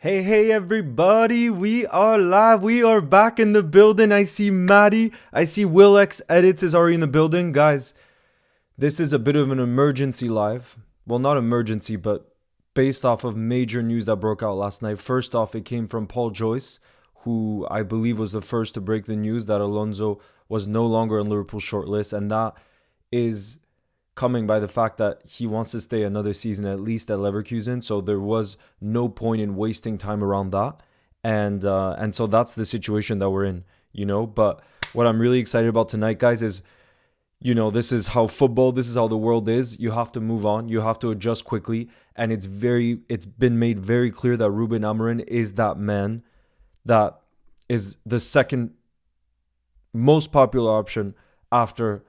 Hey, everybody, we are live. We are back in the building. I see Maddie. I see Will X Edits is already in the building. Guys, this is a bit of an emergency live. Well, not emergency, but based off of major news that broke out last night. First off, it came from Paul Joyce, who I believe was the first to break the news that Alonso was no longer on Liverpool's shortlist. And that is coming by the fact that he wants to stay another season at least at Leverkusen. So there was no point in wasting time around that. And so that's the situation that we're in, But what I'm really excited about tonight, guys, is, this is how this is how the world is. You have to move on. You have to adjust quickly. And it's been made very clear that Rúben Amorim is that man that is the second most popular option after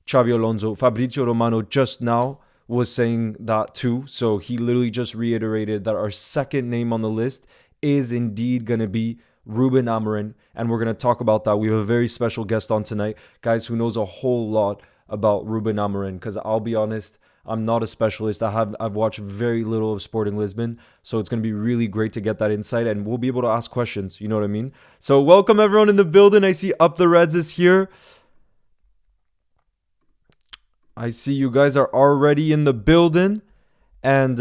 Xabi Alonso. Fabrizio Romano just now was saying that too. So he literally just reiterated that our second name on the list is indeed going to be Rúben Amorim. And we're going to talk about that. We have a very special guest on tonight, guys, who knows a whole lot about Rúben Amorim. Because I'll be honest, I'm not a specialist. I've watched very little of Sporting Lisbon. So it's going to be really great to get that insight. And we'll be able to ask questions. You know what I mean? So welcome everyone in the building. I see Up the Reds is here. I see you guys are already in the building. And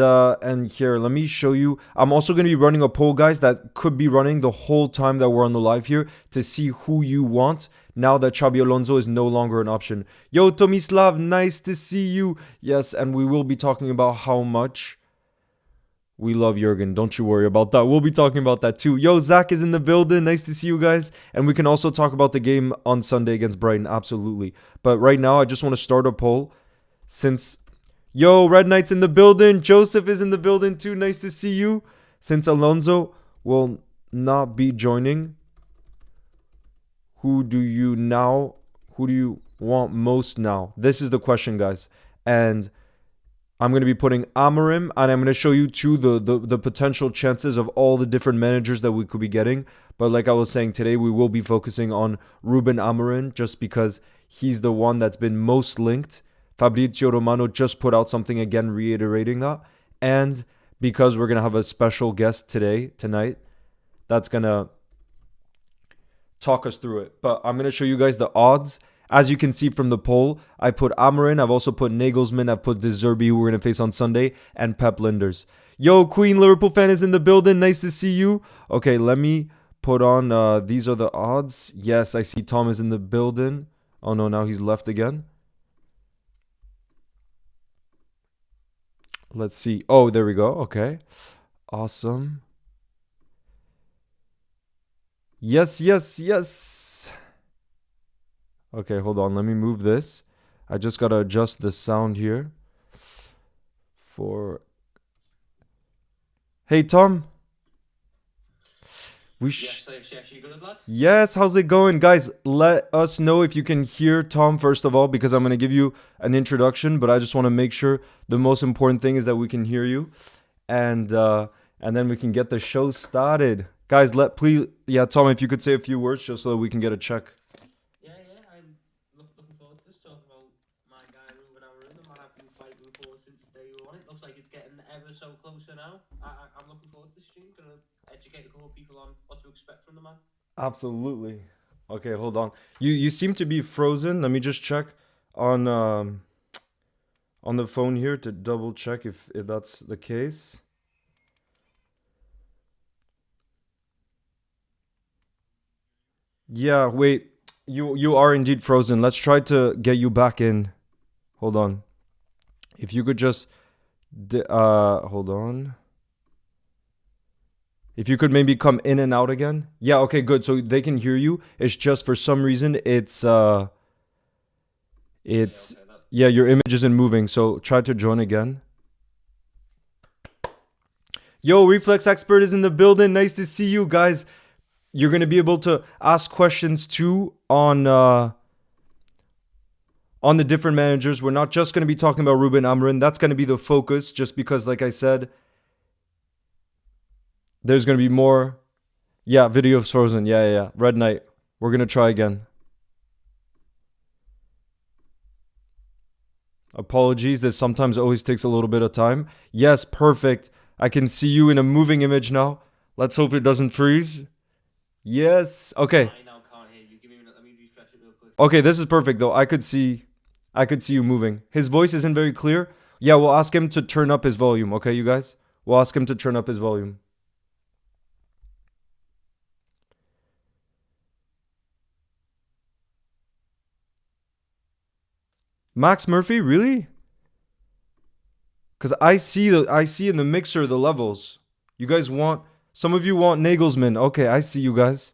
here, let me show you. I'm also going to be running a poll, guys, that could be running the whole time that we're on the live here to see who you want now that Xabi Alonso is no longer an option. Yo, Tomislav, nice to see you. Yes, and we will be talking about how much we love Jurgen. Don't you worry about that. We'll be talking about that too. Yo, Zach is in the building. Nice to see you guys. And we can also talk about the game on Sunday against Brighton. Absolutely. But right now, I just want to start a poll since... Yo, Red Knight's in the building. Joseph is in the building too. Nice to see you. Since Alonso will not be joining, who do you want most now? This is the question, guys. And I'm going to be putting Amorim, and I'm going to show you too the potential chances of all the different managers that we could be getting. But like I was saying today, we will be focusing on Rúben Amorim just because he's the one that's been most linked. Fabrizio Romano just put out something again reiterating that. And because we're going to have a special guest tonight, that's going to talk us through it. But I'm going to show you guys the odds. As you can see from the poll, I put Amorim, I've also put Nagelsmann, I've put De Zerbi, who we're going to face on Sunday, and Pep Lijnders. Yo, Queen Liverpool fan is in the building. Nice to see you. Okay, let me put on, these are the odds. Yes, I see Tom is in the building. Oh no, now he's left again. Let's see. Oh, there we go. Okay. Awesome. Yes. Okay, hold on. Let me move this. I just got to adjust the sound here. Hey, Tom. Yes, you good, lad? Yes, how's it going? Guys, let us know if you can hear Tom, first of all, because I'm going to give you an introduction, but I just want to make sure the most important thing is that we can hear you. And then we can get the show started. Guys, Tom, if you could say a few words just so that we can get a check. Yeah, I'm looking forward to this. Talking about my guy, Rúben Amorim, the man I've been fighting for since day one. It looks like it's getting ever so closer now. I'm looking forward to this stream. Going to educate a couple of people on what to expect from the man. Absolutely. Okay, hold on. You seem to be frozen. Let me just check on the phone here to double check if that's the case. Yeah, wait. You are indeed frozen. Let's try to get you back in. Hold on. If you could just hold on. If you could maybe come in and out again. Yeah, okay, good. So they can hear you. It's just for some reason your image isn't moving. So try to join again. Yo, Reflex Expert is in the building. Nice to see you guys. You're going to be able to ask questions too on the different managers. We're not just going to be talking about Rúben Amorim. That's going to be the focus just because, like I said, there's going to be more. Yeah, video's frozen. Yeah. Red Knight. We're going to try again. Apologies. This sometimes always takes a little bit of time. Yes, perfect. I can see you in a moving image now. Let's hope it doesn't freeze. Yes. Okay. I now can't hear you. Give me a minute. Let me refresh it real quick. Okay, this is perfect though. I could see you moving. His voice isn't very clear. Yeah, we'll ask him to turn up his volume, okay, you guys? We'll ask him to turn up his volume. Max Murphy, really? Cuz I see in the mixer the levels. You guys want some of you want Nagelsmann. Okay, I see you guys.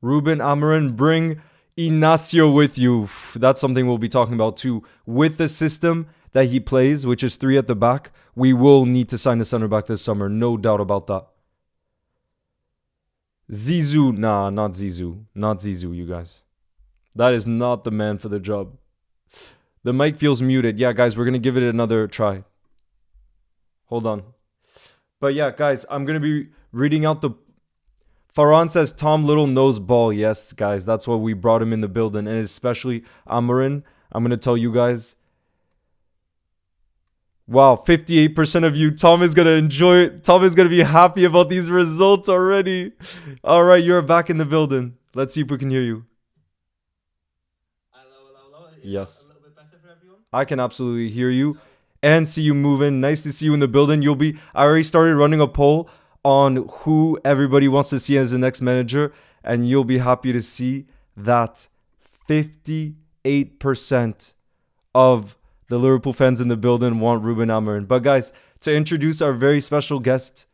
Rúben, Amorim, bring Inacio with you. That's something we'll be talking about too. With the system that he plays, which is 3 at the back, we will need to sign the center back this summer. No doubt about that. Zizou. Nah, not Zizou. Not Zizou, you guys. That is not the man for the job. The mic feels muted. Yeah, guys, we're going to give it another try. Hold on. But yeah, guys, I'm going to be reading out the... Farhan says Tom Little knows ball. Yes, guys, that's why we brought him in the building. And especially Amorim. I'm going to tell you guys. Wow, 58% of you. Tom is going to enjoy it. Tom is going to be happy about these results already. All right, you're back in the building. Let's see if we can hear you. Hello. Is yes. that a little bit better for everyone? I can absolutely hear you and see you moving. Nice to see you in the building. I already started running a poll on who everybody wants to see as the next manager, and you'll be happy to see that 58% of the Liverpool fans in the building want Rúben Amorim. But guys, to introduce our very special guest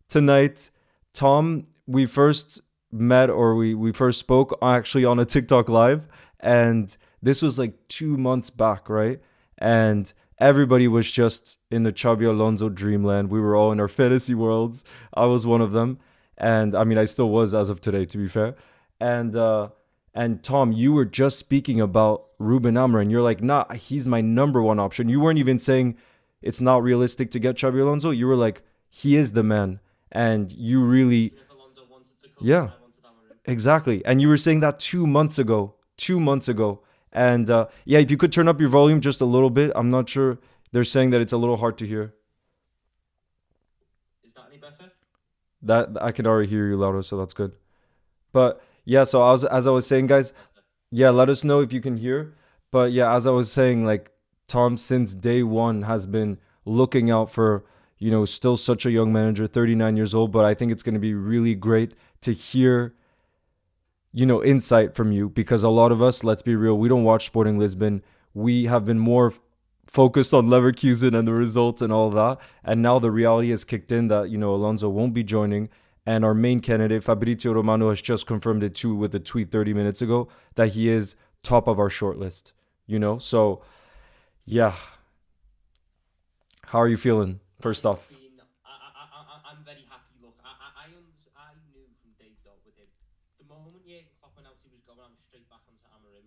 tonight, Tom, we first met, or we first spoke actually on a TikTok live, and this was like 2 months back, right? And everybody was just in the Xabi Alonso dreamland. We were all in our fantasy worlds. I was one of them. And I mean, I still was as of today, to be fair. And Tom, you were just speaking about Rúben Amorim. You're like, nah, he's my number one option. You weren't even saying it's not realistic to get Xabi Alonso. You were like, he is the man. And you really... If Alonso wanted to come, yeah, I wanted Amorim. Exactly. And you were saying that 2 months ago. 2 months ago. And yeah, if you could turn up your volume just a little bit. I'm not sure. They're saying that it's a little hard to hear. Is that any better? That I can already hear you louder, so that's good. But yeah, so as I was saying, guys, yeah, let us know if you can hear. But yeah, as I was saying, like, Tom since day one has been looking out for, still such a young manager, 39 years old. But I think it's going to be really great to hear insight from you, because a lot of us, let's be real, we don't watch Sporting Lisbon. We have been more focused on Leverkusen and the results and all of that. And now the reality has kicked in that, Alonso won't be joining. And our main candidate, Fabrizio Romano, has just confirmed it too with a tweet 30 minutes ago that he is top of our shortlist, So, yeah. How are you feeling, first off? I'm very happy. Look, I knew from day dot with him. The moment Klopp announced he was going, I'm straight back onto Amorim.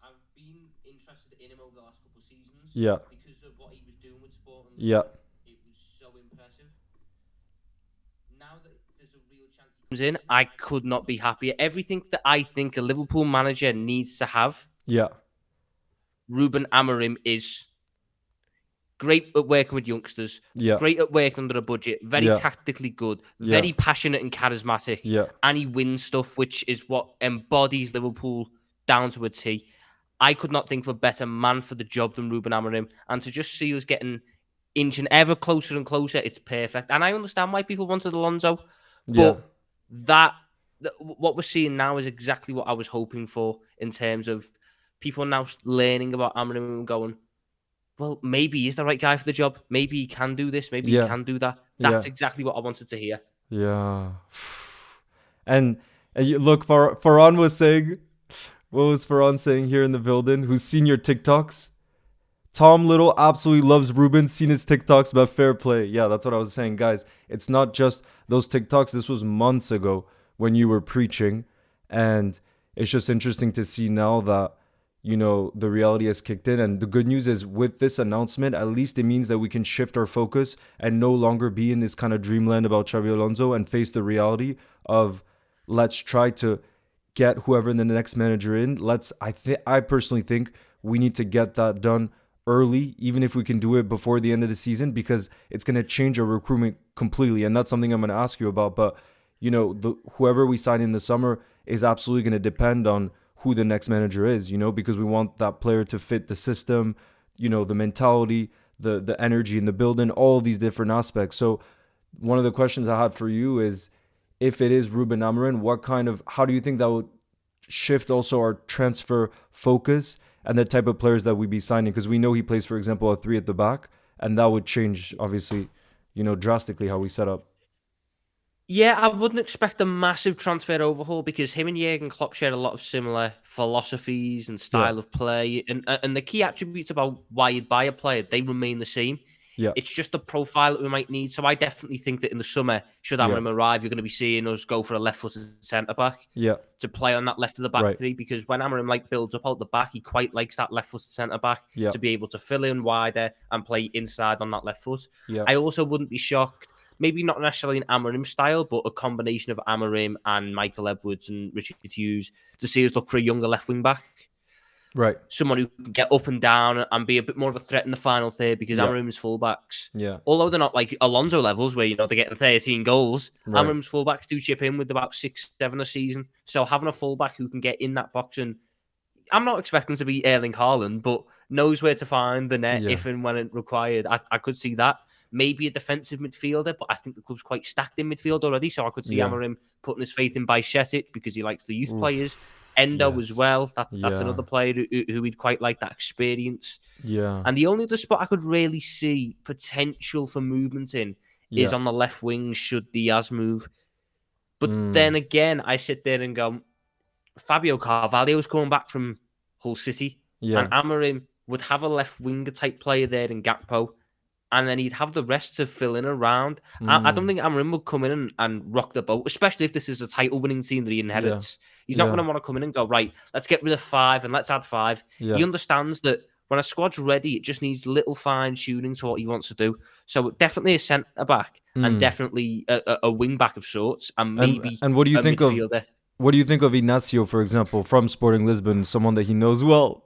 I've been interested in him over the last couple of seasons. Yeah. Because of what he was doing with Sporting. Yeah. It was so impressive. Now that there's a real chance he comes in, I could not be happier. Everything that I think a Liverpool manager needs to have. Yeah. Rúben Amorim is great at working with youngsters, great at working under a budget, very tactically good, very passionate and charismatic, and he wins stuff, which is what embodies Liverpool down to a T. I could not think of a better man for the job than Rúben Amorim, and to just see us getting inching ever closer and closer, it's perfect. And I understand why people wanted Alonso, but what we're seeing now is exactly what I was hoping for, in terms of people now learning about Amorim and going, well, maybe he's the right guy for the job. Maybe he can do this. Maybe he can do that. That's exactly what I wanted to hear. Yeah. And look, Farhan was saying, what was Farhan saying here in the building? Who's seen your TikToks? Tom Little absolutely loves Rúben, seen his TikToks, but fair play. Yeah, that's what I was saying. Guys, it's not just those TikToks. This was months ago when you were preaching. And it's just interesting to see now that, the reality has kicked in. And the good news is, with this announcement, at least it means that we can shift our focus and no longer be in this kind of dreamland about Xabi Alonso and face the reality of, let's try to get whoever the next manager in. I personally think we need to get that done early, even if we can do it before the end of the season, because it's going to change our recruitment completely. And that's something I'm going to ask you about. But, whoever we sign in the summer is absolutely going to depend on who the next manager is, because we want that player to fit the system, the mentality, the energy in the building, all of these different aspects. So one of the questions I had for you is, if it is Rúben Amorim, how do you think that would shift also our transfer focus and the type of players that we'd be signing? Because we know he plays, for example, a 3 at the back, and that would change, obviously, drastically how we set up. Yeah, I wouldn't expect a massive transfer overhaul because him and Jurgen Klopp share a lot of similar philosophies and style of play. And the key attributes about why you'd buy a player, they remain the same. Yeah. It's just the profile that we might need. So I definitely think that in the summer, should Amorim arrive, you're going to be seeing us go for a left-footed centre-back to play on that left of the back three. Because when Amorim builds up out the back, he quite likes that left-footed centre-back to be able to fill in wider and play inside on that left foot. Yeah. I also wouldn't be shocked, maybe not necessarily an Amorim style, but a combination of Amorim and Michael Edwards and Richard Hughes, to see us look for a younger left wing-back. Right. Someone who can get up and down and be a bit more of a threat in the final third, because Amorim's fullbacks, although they're not like Alonso levels where, they're getting 13 goals, Amorim's fullbacks do chip in with about 6-7 a season. So having a fullback who can get in that box, and I'm not expecting to be Erling Haaland, but knows where to find the net if and when it required. I could see that. Maybe a defensive midfielder, but I think the club's quite stacked in midfield already, so I could see Amorim putting his faith in Bajcetic because he likes the youth players. Endo as well. That's another player who he'd quite like, that experience. Yeah. And the only other spot I could really see potential for movement in is on the left wing should Diaz move. But then again, I sit there and go, Fabio Carvalho's coming back from Hull City. Yeah. And Amorim would have a left winger type player there in Gakpo. And then he'd have the rest to fill in around. I don't think Amorim would come in and rock the boat, especially if this is a title-winning team that he inherits. He's not going to want to come in and go, right, let's get rid of 5 and let's add 5. He understands that when a squad's ready, it just needs little fine-tuning to what he wants to do. So definitely a centre-back and definitely a wing-back of sorts, and maybe and what do you think midfielder. What do you think of Ignacio, for example, from Sporting Lisbon, someone that he knows well?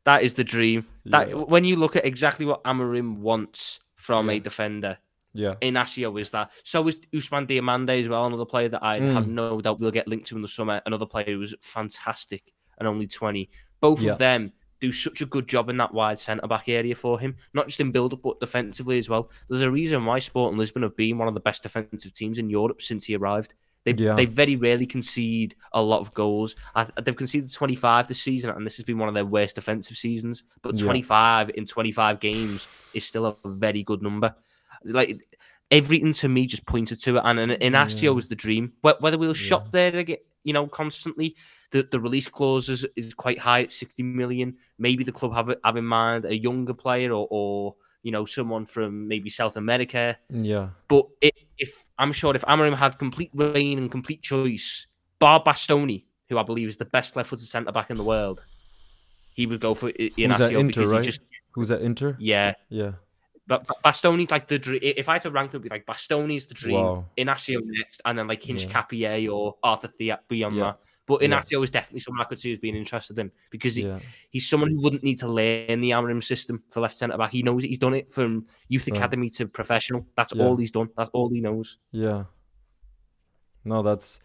That is the dream. When you look at exactly what Amorim wants from a defender, Ignacio is that. So is Ousmane Diomande as well, another player that I have no doubt we'll get linked to in the summer. Another player who was fantastic and only 20. Both of them do such a good job in that wide centre-back area for him, not just in build-up, but defensively as well. There's a reason why Sporting Lisbon have been one of the best defensive teams in Europe since he arrived. They very rarely concede a lot of goals. They've conceded 25 this season, and this has been one of their worst defensive seasons. But 25 in 25 games is still a very good number. Like, everything to me just pointed to it, and Ignacio was the dream. Whether we'll shop there again, constantly. The release clause is quite high at 60 million. Maybe the club have in mind a younger player or someone from maybe South America. Yeah. But if Amorim had complete reign and complete choice, bar Bastoni, who I believe is the best left-footed centre-back in the world, he would go for Ignacio. Who's at Inter, right? Who's at Inter? Yeah. Yeah. But Bastoni's like the dream. If I had to rank them, it'd be like Bastoni's the dream, Ignacio next, and then like Hinch Capier or Arthur Thiat beyond that. But Ignacio is definitely someone I could see as being interested in, because he's someone who wouldn't need to learn the Amorim system for left centre back. He knows it. He's done it from youth academy to professional. That's all he's done. That's all he knows. Yeah. No, that's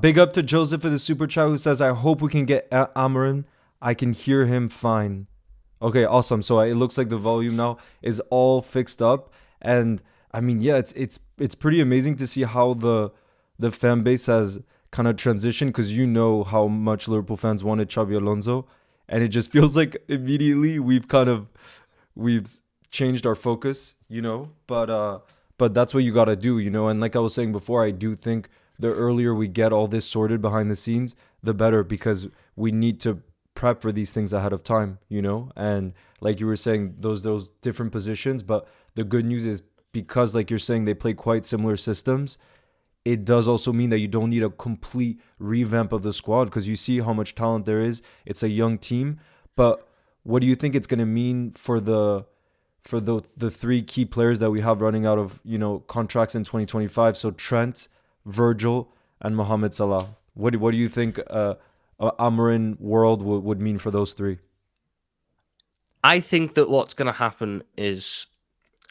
big up to Joseph for the super chat, who says, "I hope we can get Amorim. I can hear him fine." Okay, awesome. So it looks like the volume now is all fixed up, and I mean, it's pretty amazing to see how the fan base has kind of transition, because how much Liverpool fans wanted Xabi Alonso, and it just feels like immediately we've changed our focus, but that's what you got to do, and like I was saying before, I do think the earlier we get all this sorted behind the scenes, the better, because we need to prep for these things ahead of time, and like you were saying, those different positions. But the good news is, because like you're saying, they play quite similar systems, it does also mean that you don't need a complete revamp of the squad, because you see how much talent there is. It's a young team. But what do you think it's going to mean for the 3 key players that we have running out of contracts in 2025? So Trent, Virgil, and Mohamed Salah. What do you think Amorim world would mean for those 3? I think that what's going to happen is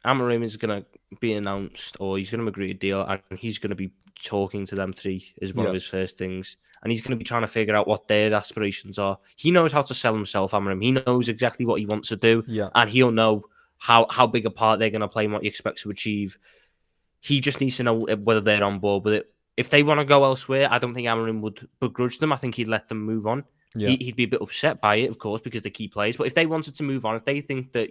Amorim is going to be announced, or he's going to agree a deal, and he's going to be talking to them three as one of his first things. And he's going to be trying to figure out what their aspirations are. He knows how to sell himself, Amorim. He knows exactly what he wants to do, and he'll know how big a part they're going to play and what he expects to achieve. He just needs to know whether they're on board with it. If they want to go elsewhere, I don't think Amorim would begrudge them. I think he'd let them move on. He'd be a bit upset by it, of course, because they're key players. But if they wanted to move on, if they think that,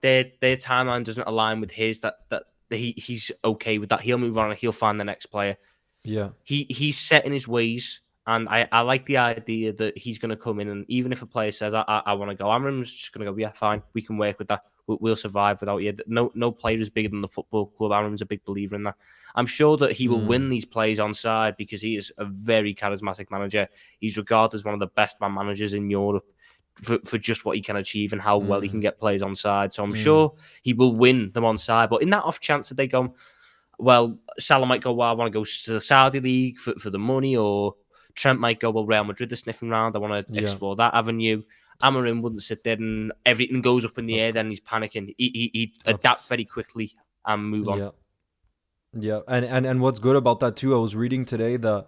their timeline doesn't align with his, that he's okay with that, he'll move on and he'll find the next player. Yeah. He's set in his ways, and I like the idea that he's going to come in, and even if a player says, I want to go, Amorim's just going to go, yeah, fine, we can work with that. We'll survive without you. No player is bigger than the football club. Amorim's a big believer in that. I'm sure that he will win these players on side because he is a very charismatic manager. He's regarded as one of the best man managers in Europe for just what he can achieve and how well he can get players on side. So I'm sure he will win them on side. But in that off chance that they go, well, Salah might go, well, I want to go to the Saudi League for the money, or Trent might go, well, Real Madrid are sniffing around, I want to explore that avenue. Amorim wouldn't sit there and everything goes up in the air, then he's panicking. He'd adapt very quickly and move on. Yeah. And what's good about that too, I was reading today that,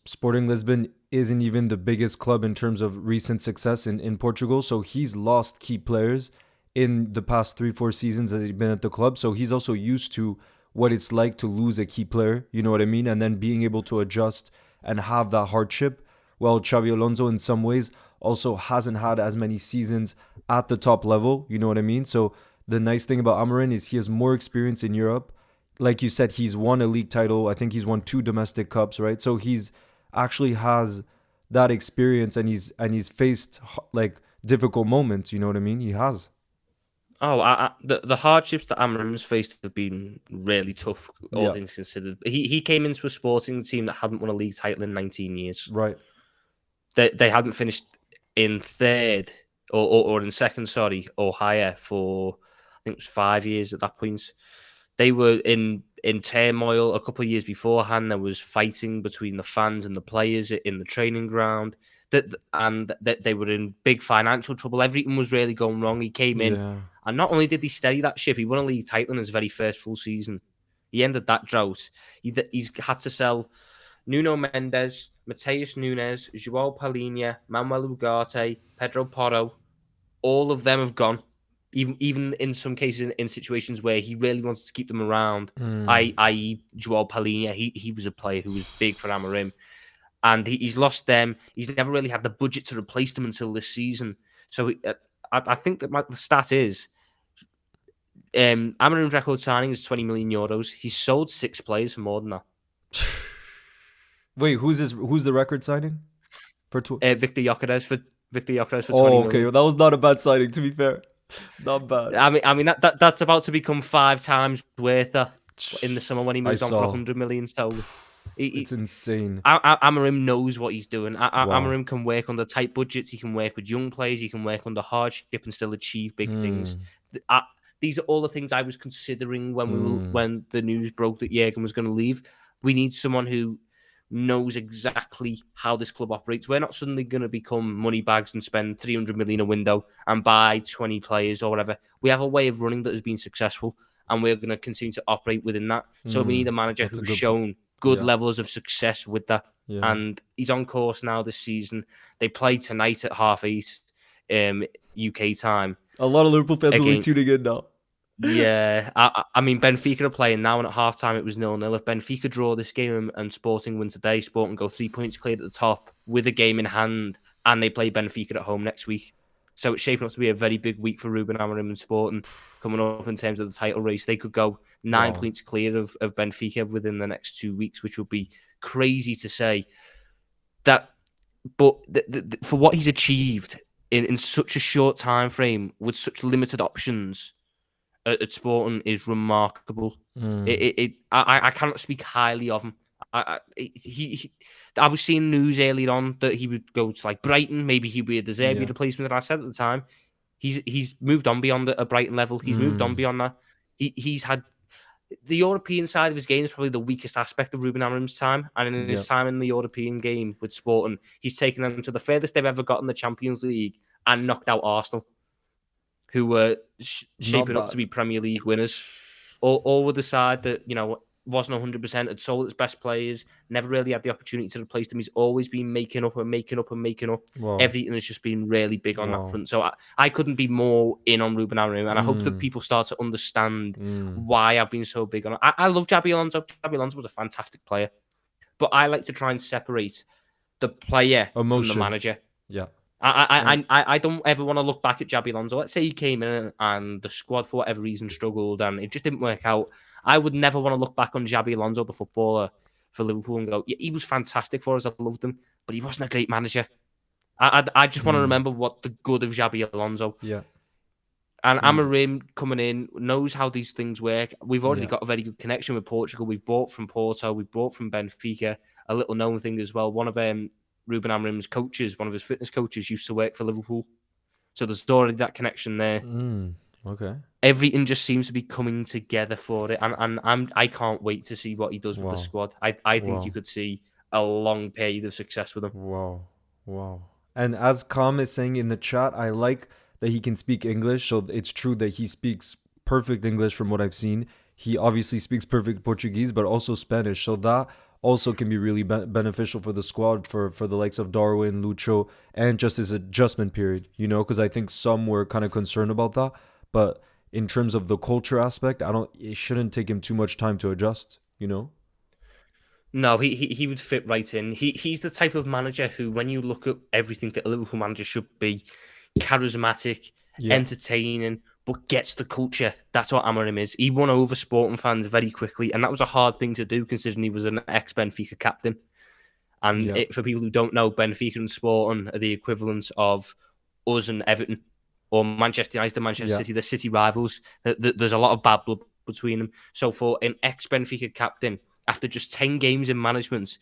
Sporting Lisbon isn't even the biggest club in terms of recent success in Portugal. So he's lost key players in the past 3-4 seasons that he's been at the club. So he's also used to what it's like to lose a key player, you know what I mean? And then being able to adjust and have that hardship. Well, Xabi Alonso in some ways also hasn't had as many seasons at the top level, you know what I mean? So the nice thing about Amorim is he has more experience in Europe. Like you said, he's won a league title. I think he's won 2 domestic cups, right? So he's actually has that experience, and he's faced like difficult moments, you know what I mean? He has. Oh, the hardships that Amorim's faced have been really tough, all things considered. He came into a Sporting team that hadn't won a league title in 19 years. Right. They hadn't finished in third or in second, or higher for, I think it was 5 years at that point. They were in turmoil a couple of years beforehand. There was fighting between the fans and the players in the training ground. And they were in big financial trouble. Everything was really going wrong. He came in, and not only did he steady that ship, he won a league title in his very first full season. He ended that drought. He's had to sell Nuno Mendes, Mateus Nunes, João Palhinha, Manuel Ugarte, Pedro Porro. All of them have gone. Even in some cases, in situations where he really wants to keep them around, i.e. João Palhinha, he was a player who was big for Amorim, and he's lost them. He's never really had the budget to replace them until this season. So I think that the stat is Amorim's record signing is 20 million euros. He's sold 6 players for more than that. Wait, who's the record signing? Victor Gyökeres for 20 okay, million. that was not a bad signing, to be fair. Not bad. I mean that's about to become 5 times worth in the summer when he moves on for 100 million. So it's insane. Amorim knows what he's doing. Amorim can work under tight budgets. He can work with young players. He can work under hardship and still achieve big things. These are all the things I was considering when the news broke that Jurgen was going to leave. We need someone who knows exactly how this club operates. We're not suddenly going to become money bags and spend 300 million a window and buy 20 players or whatever. We have a way of running that has been successful, and we're going to continue to operate within that. So we need a manager who's shown good levels of success with that. And he's on course now this season. They play tonight at 8:30 UK time. A lot of Liverpool fans will be tuning in now. Yeah, I mean, Benfica are playing now, and at halftime it was 0-0. If Benfica draw this game and Sporting win today, Sporting go 3 points cleared at the top with a game in hand, and they play Benfica at home next week. So it's shaping up to be a very big week for Rúben Amorim and Sporting coming up in terms of the title race. They could go 9 points clear of Benfica within the next 2 weeks, which would be crazy to say. But for what he's achieved in such a short time frame with such limited options at Sporting is remarkable. I cannot speak highly of him. I was seeing news earlier on that he would go to like Brighton. Maybe he'd be a De Zerbi replacement. And I said at the time, he's moved on beyond a Brighton level. He's moved on beyond that. He's had the European side of his game is probably the weakest aspect of Rúben Amorim's time. And in his time in the European game with Sporting, he's taken them to the furthest they've ever got in the Champions League and knocked out Arsenal. who were shaping up to be Premier League winners. All with the side that, wasn't 100%, had sold its best players, never really had the opportunity to replace them. He's always been making up and making up and making up. Wow. Everything has just been really big on that front. So I couldn't be more in on Rúben Amorim, and I hope that people start to understand why I've been so big on it. I love Xabi Alonso. Xabi Alonso was a fantastic player, but I like to try and separate the player from the manager. Yeah. I don't ever want to look back at Xabi Alonso. Let's say he came in and the squad, for whatever reason, struggled and it just didn't work out. I would never want to look back on Xabi Alonso, the footballer for Liverpool, and go, yeah, he was fantastic for us. I loved him, but he wasn't a great manager. I just want to remember what the good of Xabi Alonso. Yeah. And Amorim coming in knows how these things work. We've already got a very good connection with Portugal. We've bought from Porto. We've bought from Benfica. A little known thing as well. One of Rúben Amorim's coaches, one of his fitness coaches, used to work for Liverpool. So there's already that connection there. Okay. Everything just seems to be coming together for it. And I can't wait to see what he does with the squad. I think you could see a long period of success with him. Wow. And as Kam is saying in the chat, I like that he can speak English. So it's true that he speaks perfect English from what I've seen. He obviously speaks perfect Portuguese, but also Spanish. So that also can be really beneficial for the squad, for the likes of Darwin, Lucho, and just his adjustment period, because I think some were kind of concerned about that. But in terms of the culture aspect, it shouldn't take him too much time to adjust, No, he would fit right in. He's the type of manager who, when you look at everything that a Liverpool manager should be, charismatic, entertaining, but gets the culture. That's what Amorim is. He won over Sporting fans very quickly, and that was a hard thing to do considering he was an ex-Benfica captain. And for people who don't know, Benfica and Sporting are the equivalents of us and Everton, or Manchester United and Manchester City. They're city rivals. There's a lot of bad blood between them. So for an ex-Benfica captain, after just 10 games in management,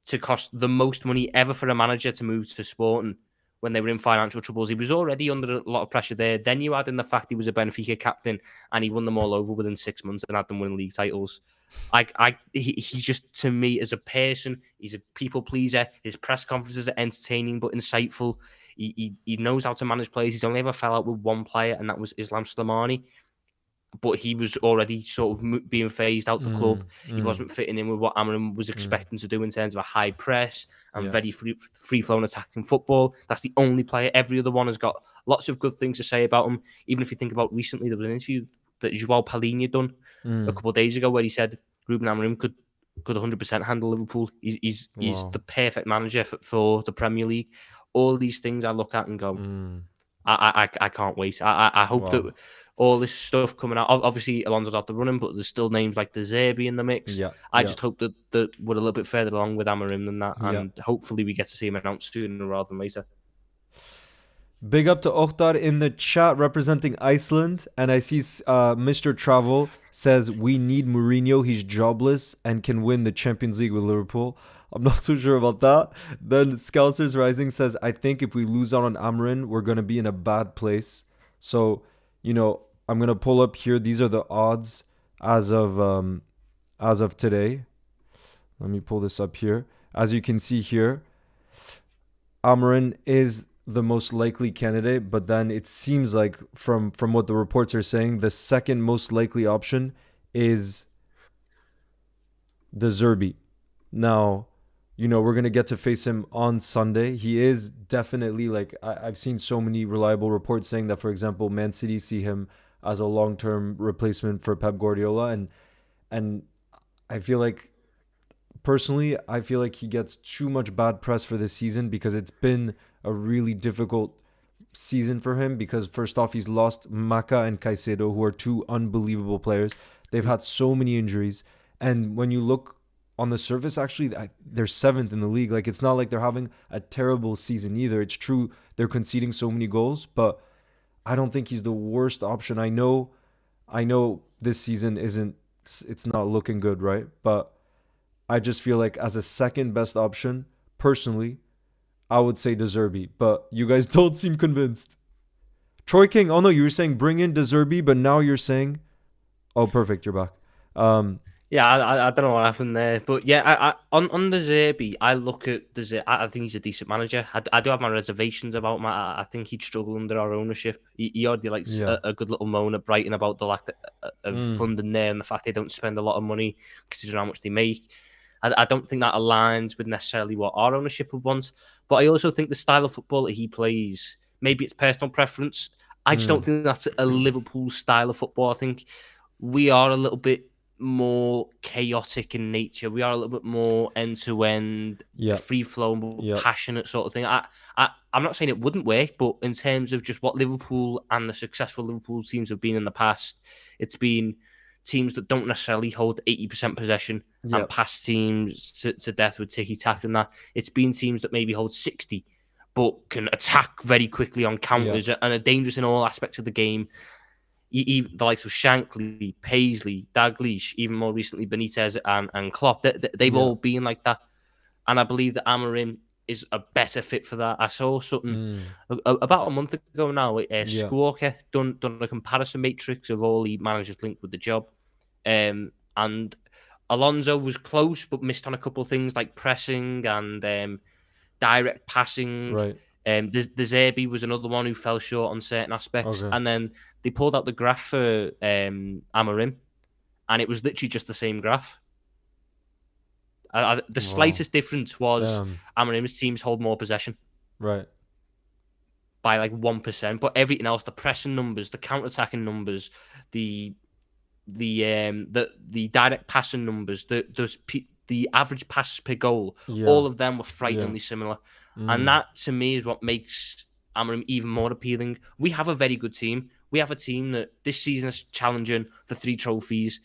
to cost the most money ever for a manager to move to Sporting when they were in financial troubles, he was already under a lot of pressure there. Then you add in the fact he was a Benfica captain and he won them all over within 6 months and had them winning league titles. He just, to me, as a person, he's a people pleaser. His press conferences are entertaining but insightful. He knows how to manage players. He's only ever fell out with one player, and that was Islam Slimani. But he was already sort of being phased out the club. He wasn't fitting in with what Amorim was expecting to do in terms of a high press and very free-flowing attacking football. That's the only player. Every other one has got lots of good things to say about him. Even if you think about recently, there was an interview that João Palhinha done a couple of days ago where he said Rúben Amorim could 100% handle Liverpool. He's the perfect manager for the Premier League. All these things I look at and go, I can't wait. I hope that all this stuff coming out. Obviously, Alonso's out the running, but there's still names like De Zerbi in the mix. I just hope that we're a little bit further along with Amorim than that, and hopefully we get to see him announced sooner rather than later. Big up to Oktar in the chat representing Iceland, and I see Mr. Travel says we need Mourinho. He's jobless and can win the Champions League with Liverpool. I'm not so sure about that. Then Scousers Rising says, I think if we lose out on Amorim, we're going to be in a bad place. So, I'm going to pull up here. These are the odds as of today. Let me pull this up here. As you can see here, Amorim is the most likely candidate, but then it seems like from what the reports are saying, the second most likely option is De Zerbi. Now, we're going to get to face him on Sunday. He is definitely, I've seen so many reliable reports saying that, for example, Man City see him as a long-term replacement for Pep Guardiola. And I feel like, personally, he gets too much bad press for this season because it's been a really difficult season for him because, first off, he's lost Maka and Caicedo, who are two unbelievable players. They've had so many injuries. And when you look on the surface, actually, they're 7th in the league. It's not like they're having a terrible season either. It's true they're conceding so many goals, but I don't think he's the worst option. I know this season it's not looking good, right? But I just feel like as a second best option, personally, I would say De Zerbi. But you guys don't seem convinced. Troy King, oh no, you were saying bring in De Zerbi, but now you're saying, oh, perfect, you're back. Yeah, I don't know what happened there, but yeah, on the Xabi, I look at the Xabi, I think he's a decent manager. I do have my reservations about him. I think he'd struggle under our ownership. He already likes Yeah. a good little moan at Brighton about the lack of Mm. funding there and the fact they don't spend a lot of money considering how much they make. I don't think that aligns with necessarily what our ownership would want, but I also think the style of football that he plays, maybe it's personal preference. I just don't think that's a Liverpool style of football. I think we are a little bit more chaotic in nature. We are a little bit more end to end, free flowing, passionate sort of thing. I'm not saying it wouldn't work, but in terms of just what Liverpool and the successful Liverpool teams have been in the past, it's been teams that don't necessarily hold 80% possession and pass teams to death with tiki taka and that. It's been teams that maybe hold 60, but can attack very quickly on counters and are dangerous in all aspects of the game. Even the likes of Shankly, Paisley, Dalglish, even more recently Benitez and Klopp, they've all been like that. And I believe that Amorim is a better fit for that. I saw something about a month ago now. Squawker done a comparison matrix of all the managers linked with the job. And Alonso was close, but missed on a couple of things like pressing and direct passing. Right. The Xabi was another one who fell short on certain aspects. Okay. And then they pulled out the graph for Amorim, and it was literally just the same graph. The slightest difference was Amorim's teams hold more possession. Right. By like 1%. But everything else, the pressing numbers, the counter-attacking numbers, the direct passing numbers, the average passes per goal, all of them were frighteningly similar. And that, to me, is what makes Amorim even more appealing. We have a very good team. We have a team that this season is challenging for 3 trophies.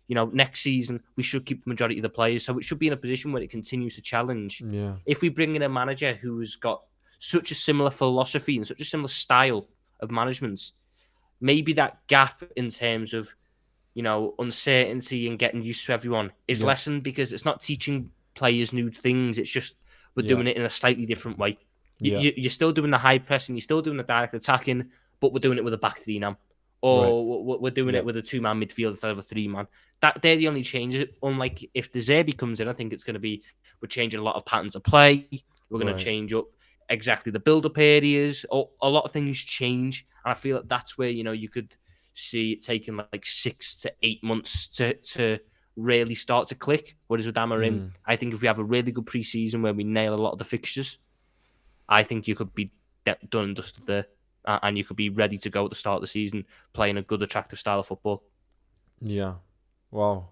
You know, next season, we should keep the majority of the players. So it should be in a position where it continues to challenge. Yeah. If we bring in a manager who's got such a similar philosophy and such a similar style of management, maybe that gap in terms of, you know, uncertainty and getting used to everyone is lessened because it's not teaching players new things. It's just we're doing it in a slightly different way. You're still doing the high pressing, you're still doing the direct attacking, but we're doing it with a back 3 now. Or we're doing it with a 2-man midfield instead of a 3-man. They're the only changes. Unlike if the Xabi comes in, I think it's going to be we're changing a lot of patterns of play. We're going to change up exactly the build-up areas. Or a lot of things change, and I feel like that's where you could see it taking like 6 to 8 months to really start to click. Whereas with Amorim, I think if we have a really good pre-season where we nail a lot of the fixtures, I think you could be done and dusted there. And you could be ready to go at the start of the season playing a good, attractive style of football. Yeah. Wow.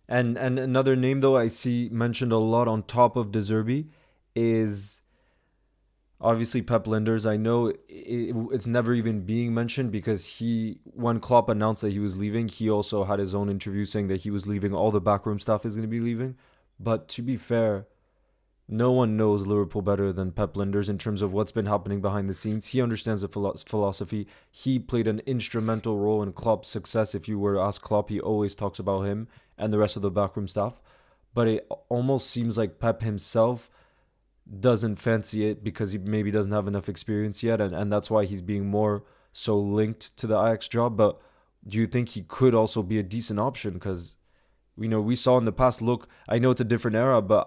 And another name, though, I see mentioned a lot on top of De Zerbi is obviously Pep Lijnders. I know it's never even being mentioned because when Klopp announced that he was leaving, he also had his own interview saying that he was leaving. All the backroom staff is going to be leaving. But to be fair, no one knows Liverpool better than Pep Lijnders in terms of what's been happening behind the scenes. He understands the philosophy. He played an instrumental role in Klopp's success. If you were to ask Klopp, he always talks about him and the rest of the backroom staff. But it almost seems like Pep himself doesn't fancy it because he maybe doesn't have enough experience yet. And that's why he's being more so linked to the Ajax job. But do you think he could also be a decent option? Because, we saw in the past, look, I know it's a different era, but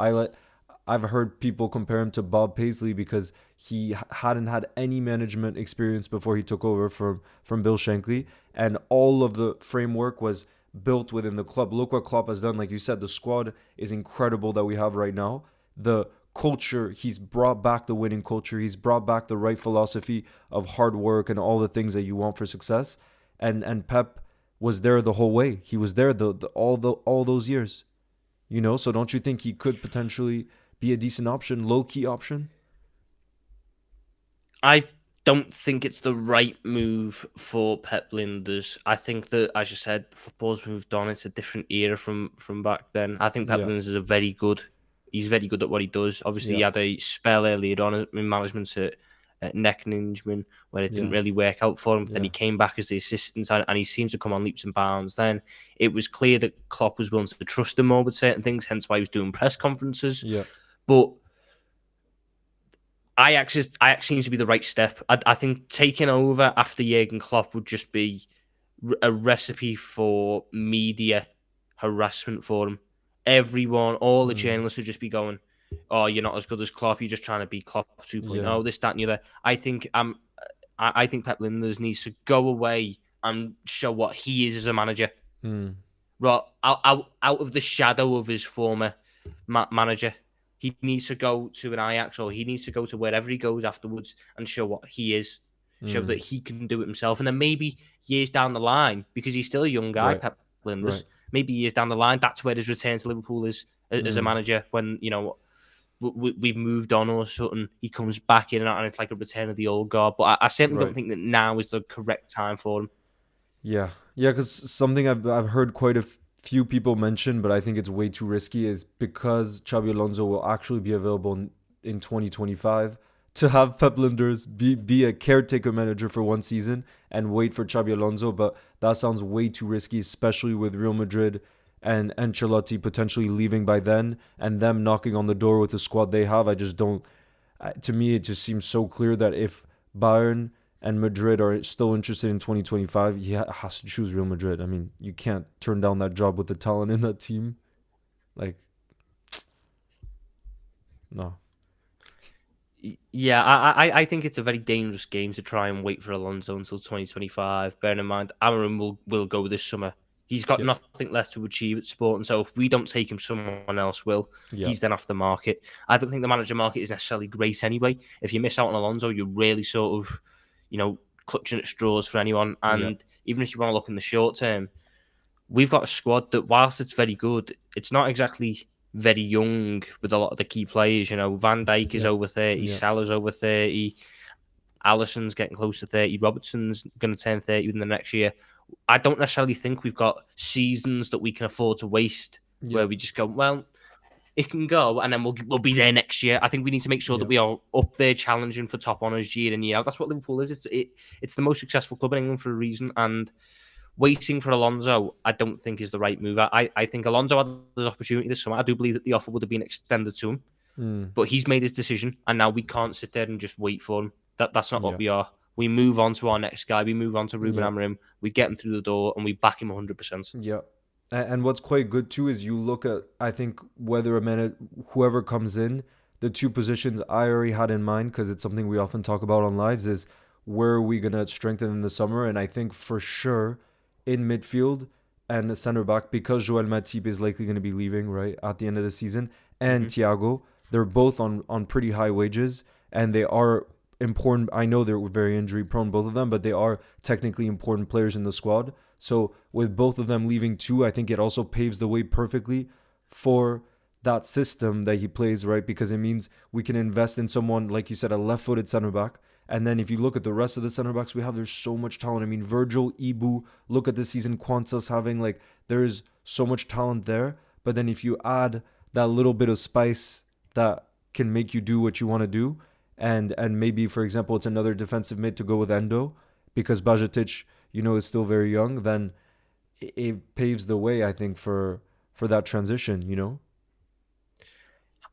I've heard people compare him to Bob Paisley because he hadn't had any management experience before he took over from Bill Shankly, and all of the framework was built within the club. Look what Klopp has done. Like you said, the squad is incredible that we have right now. The culture, he's brought back the winning culture. He's brought back the right philosophy of hard work and all the things that you want for success. And Pep was there the whole way. He was there all those years. So don't you think he could potentially be a decent option, low-key option? I don't think it's the right move for Pep Lijnders. I think that, as you said, football's moved on. It's a different era from back then. I think Pep Lijnders is he's very good at what he does. Obviously, he had a spell earlier on in management at Neckeningman where it didn't really work out for him. Then he came back as the assistant and he seems to come on leaps and bounds. Then it was clear that Klopp was willing to trust him more with certain things, hence why he was doing press conferences. Yeah. But Ajax seems to be the right step. I think taking over after Jurgen Klopp would just be a recipe for media harassment for him. Everyone, all the journalists would just be going, "Oh, you're not as good as Klopp. You're just trying to be Klopp 2.0. This, that, and the other." I think Pep Lijnders needs to go away and show what he is as a manager. Right, out of the shadow of his former manager. He needs to go to an Ajax, or he needs to go to wherever he goes afterwards and show what he is. Show that he can do it himself. And then maybe years down the line, because he's still a young guy, Pep Lijnders, maybe years down the line, that's where his return to Liverpool is as a manager, when, you know, we've moved on or something. He comes back in and it's like a return of the old guard. But I certainly don't think that now is the correct time for him. Yeah, because something I've heard quite a few people mention, but I think it's way too risky, is because Xabi Alonso will actually be available in 2025, to have Pep Lijnders be a caretaker manager for one season and wait for Xabi Alonso. But that sounds way too risky, especially with Real Madrid and Ancelotti potentially leaving by then and them knocking on the door with the squad they have. I just don't... To me, it just seems so clear that if Bayern and Madrid are still interested in 2025, he has to choose Real Madrid. I mean, you can't turn down that job with the talent in that team. Like, no. Yeah, I think it's a very dangerous game to try and wait for Alonso until 2025. Bearing in mind, Amorim will go this summer. He's got nothing left to achieve at Sporting, so if we don't take him, someone else will. He's then off the market. I don't think the manager market is necessarily great anyway. If you miss out on Alonso, you're really sort of, you know, clutching at straws for anyone. And even if you want to look in the short term, we've got a squad that, whilst it's very good, it's not exactly very young with a lot of the key players. You know, Van Dijk is over 30, Salah's over 30, Alisson's getting close to 30, Robertson's going to turn 30 within the next year. I don't necessarily think we've got seasons that we can afford to waste where we just go, well, it can go and then we'll be there next year. I think we need to make sure that we are up there challenging for top honours year in, year out. That's what Liverpool is. It's the most successful club in England for a reason, and waiting for Alonso, I don't think is the right move. I think Alonso had this opportunity this summer. I do believe that the offer would have been extended to him, but he's made his decision, and now we can't sit there and just wait for him. That's not what we are. We move on to our next guy. We move on to Rúben Amorim. We get him through the door, and we back him 100%. Yeah. And what's quite good, too, is you look at, I think, whoever comes in, the two positions I already had in mind, because it's something we often talk about on lives, is where are we going to strengthen in the summer? And I think for sure in midfield and the center back, because Joel Matip is likely going to be leaving, right, at the end of the season, and Thiago, they're both on pretty high wages, and they are important. I know they're very injury prone, both of them, but they are technically important players in the squad. So with both of them leaving too, I think it also paves the way perfectly for that system that he plays, right? Because it means we can invest in someone, like you said, a left-footed center back. And then if you look at the rest of the center backs we have, there's so much talent. I mean, Virgil, Ibu, look at the season Kwanzaa's having, like, there's so much talent there. But then if you add that little bit of spice that can make you do what you want to do, and maybe, for example, it's another defensive mid to go with Endo, because Bajcetic, you know, is still very young, then it paves the way, I think, for that transition, you know?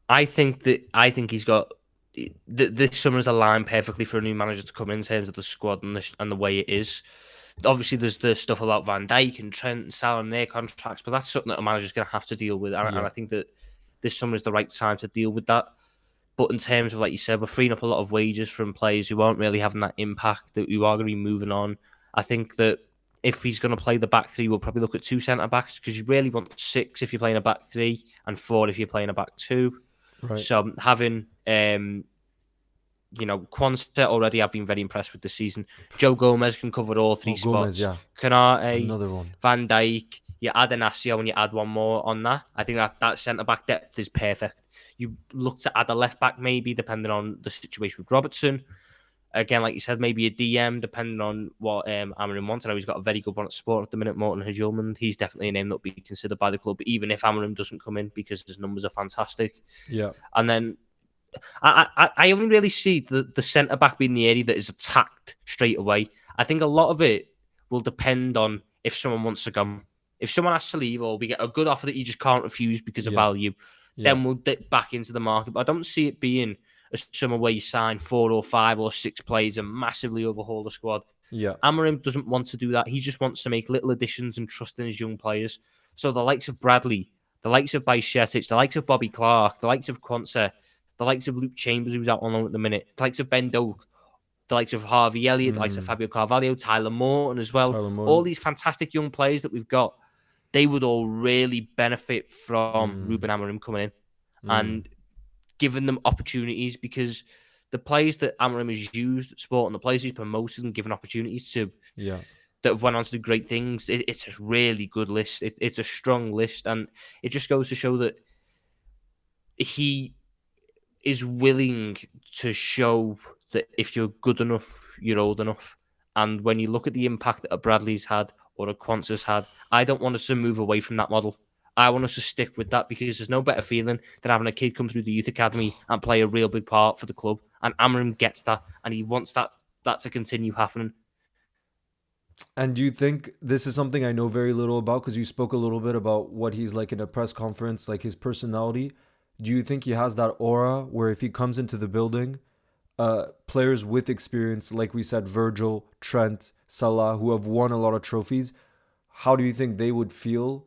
I think he's got... This summer is aligned perfectly for a new manager to come in terms of the squad and the way it is. Obviously, there's the stuff about Van Dijk and Trent and Salah and their contracts, but that's something that a manager's going to have to deal with. And I think that this summer is the right time to deal with that. But in terms of, like you said, we're freeing up a lot of wages from players who aren't really having that impact, that who are going to be moving on. I think that if he's going to play the back three, we'll probably look at two centre-backs, because you really want 6 if you're playing a back three and 4 if you're playing a back two. Right. So having, Quansah already, I've been very impressed with this season. Joe Gomez can cover all 3 spots. Canate, another one. Van Dijk, you add Inacio and you add one more on that. I think that centre-back depth is perfect. You look to add a left-back maybe, depending on the situation with Robertson. Again, like you said, maybe a DM, depending on what Amorim wants. I know he's got a very good one at Sport at the minute, Morten Hjulmand. He's definitely a name that will be considered by the club, even if Amorim doesn't come in, because his numbers are fantastic. Yeah. And then I only really see the centre-back being the area that is attacked straight away. I think a lot of it will depend on if someone wants to come. If someone has to leave, or we get a good offer that you just can't refuse because of value, then we'll dip back into the market. But I don't see it being a summer where you sign 4 or 5 or 6 players and massively overhaul the squad. Yeah, Amorim doesn't want to do that. He just wants to make little additions and trust in his young players. So the likes of Bradley, the likes of Bajcetic, the likes of Bobby Clark, the likes of Quansah, the likes of Luke Chambers, who's out on loan at the minute, the likes of Ben Doak, the likes of Harvey Elliott, the likes of Fabio Carvalho, Tyler Morton as well. All these fantastic young players that we've got, they would all really benefit from Rúben Amorim coming in and giving them opportunities, because the players that Amorim has used at Sport and the players he's promoted and given opportunities to that have went on to do great things, it's a really good list. It's a strong list, and it just goes to show that he is willing to show that if you're good enough, you're old enough. And when you look at the impact that a Bradley's had or a Quansah's had, I don't want us to move away from that model. I want us to stick with that, because there's no better feeling than having a kid come through the youth academy and play a real big part for the club. And Amorim gets that, and he wants that to continue happening. And do you think this is something I know very little about, because you spoke a little bit about what he's like in a press conference, like his personality. Do you think he has that aura where if he comes into the building, players with experience, like we said, Virgil, Trent, Salah, who have won a lot of trophies, how do you think they would feel?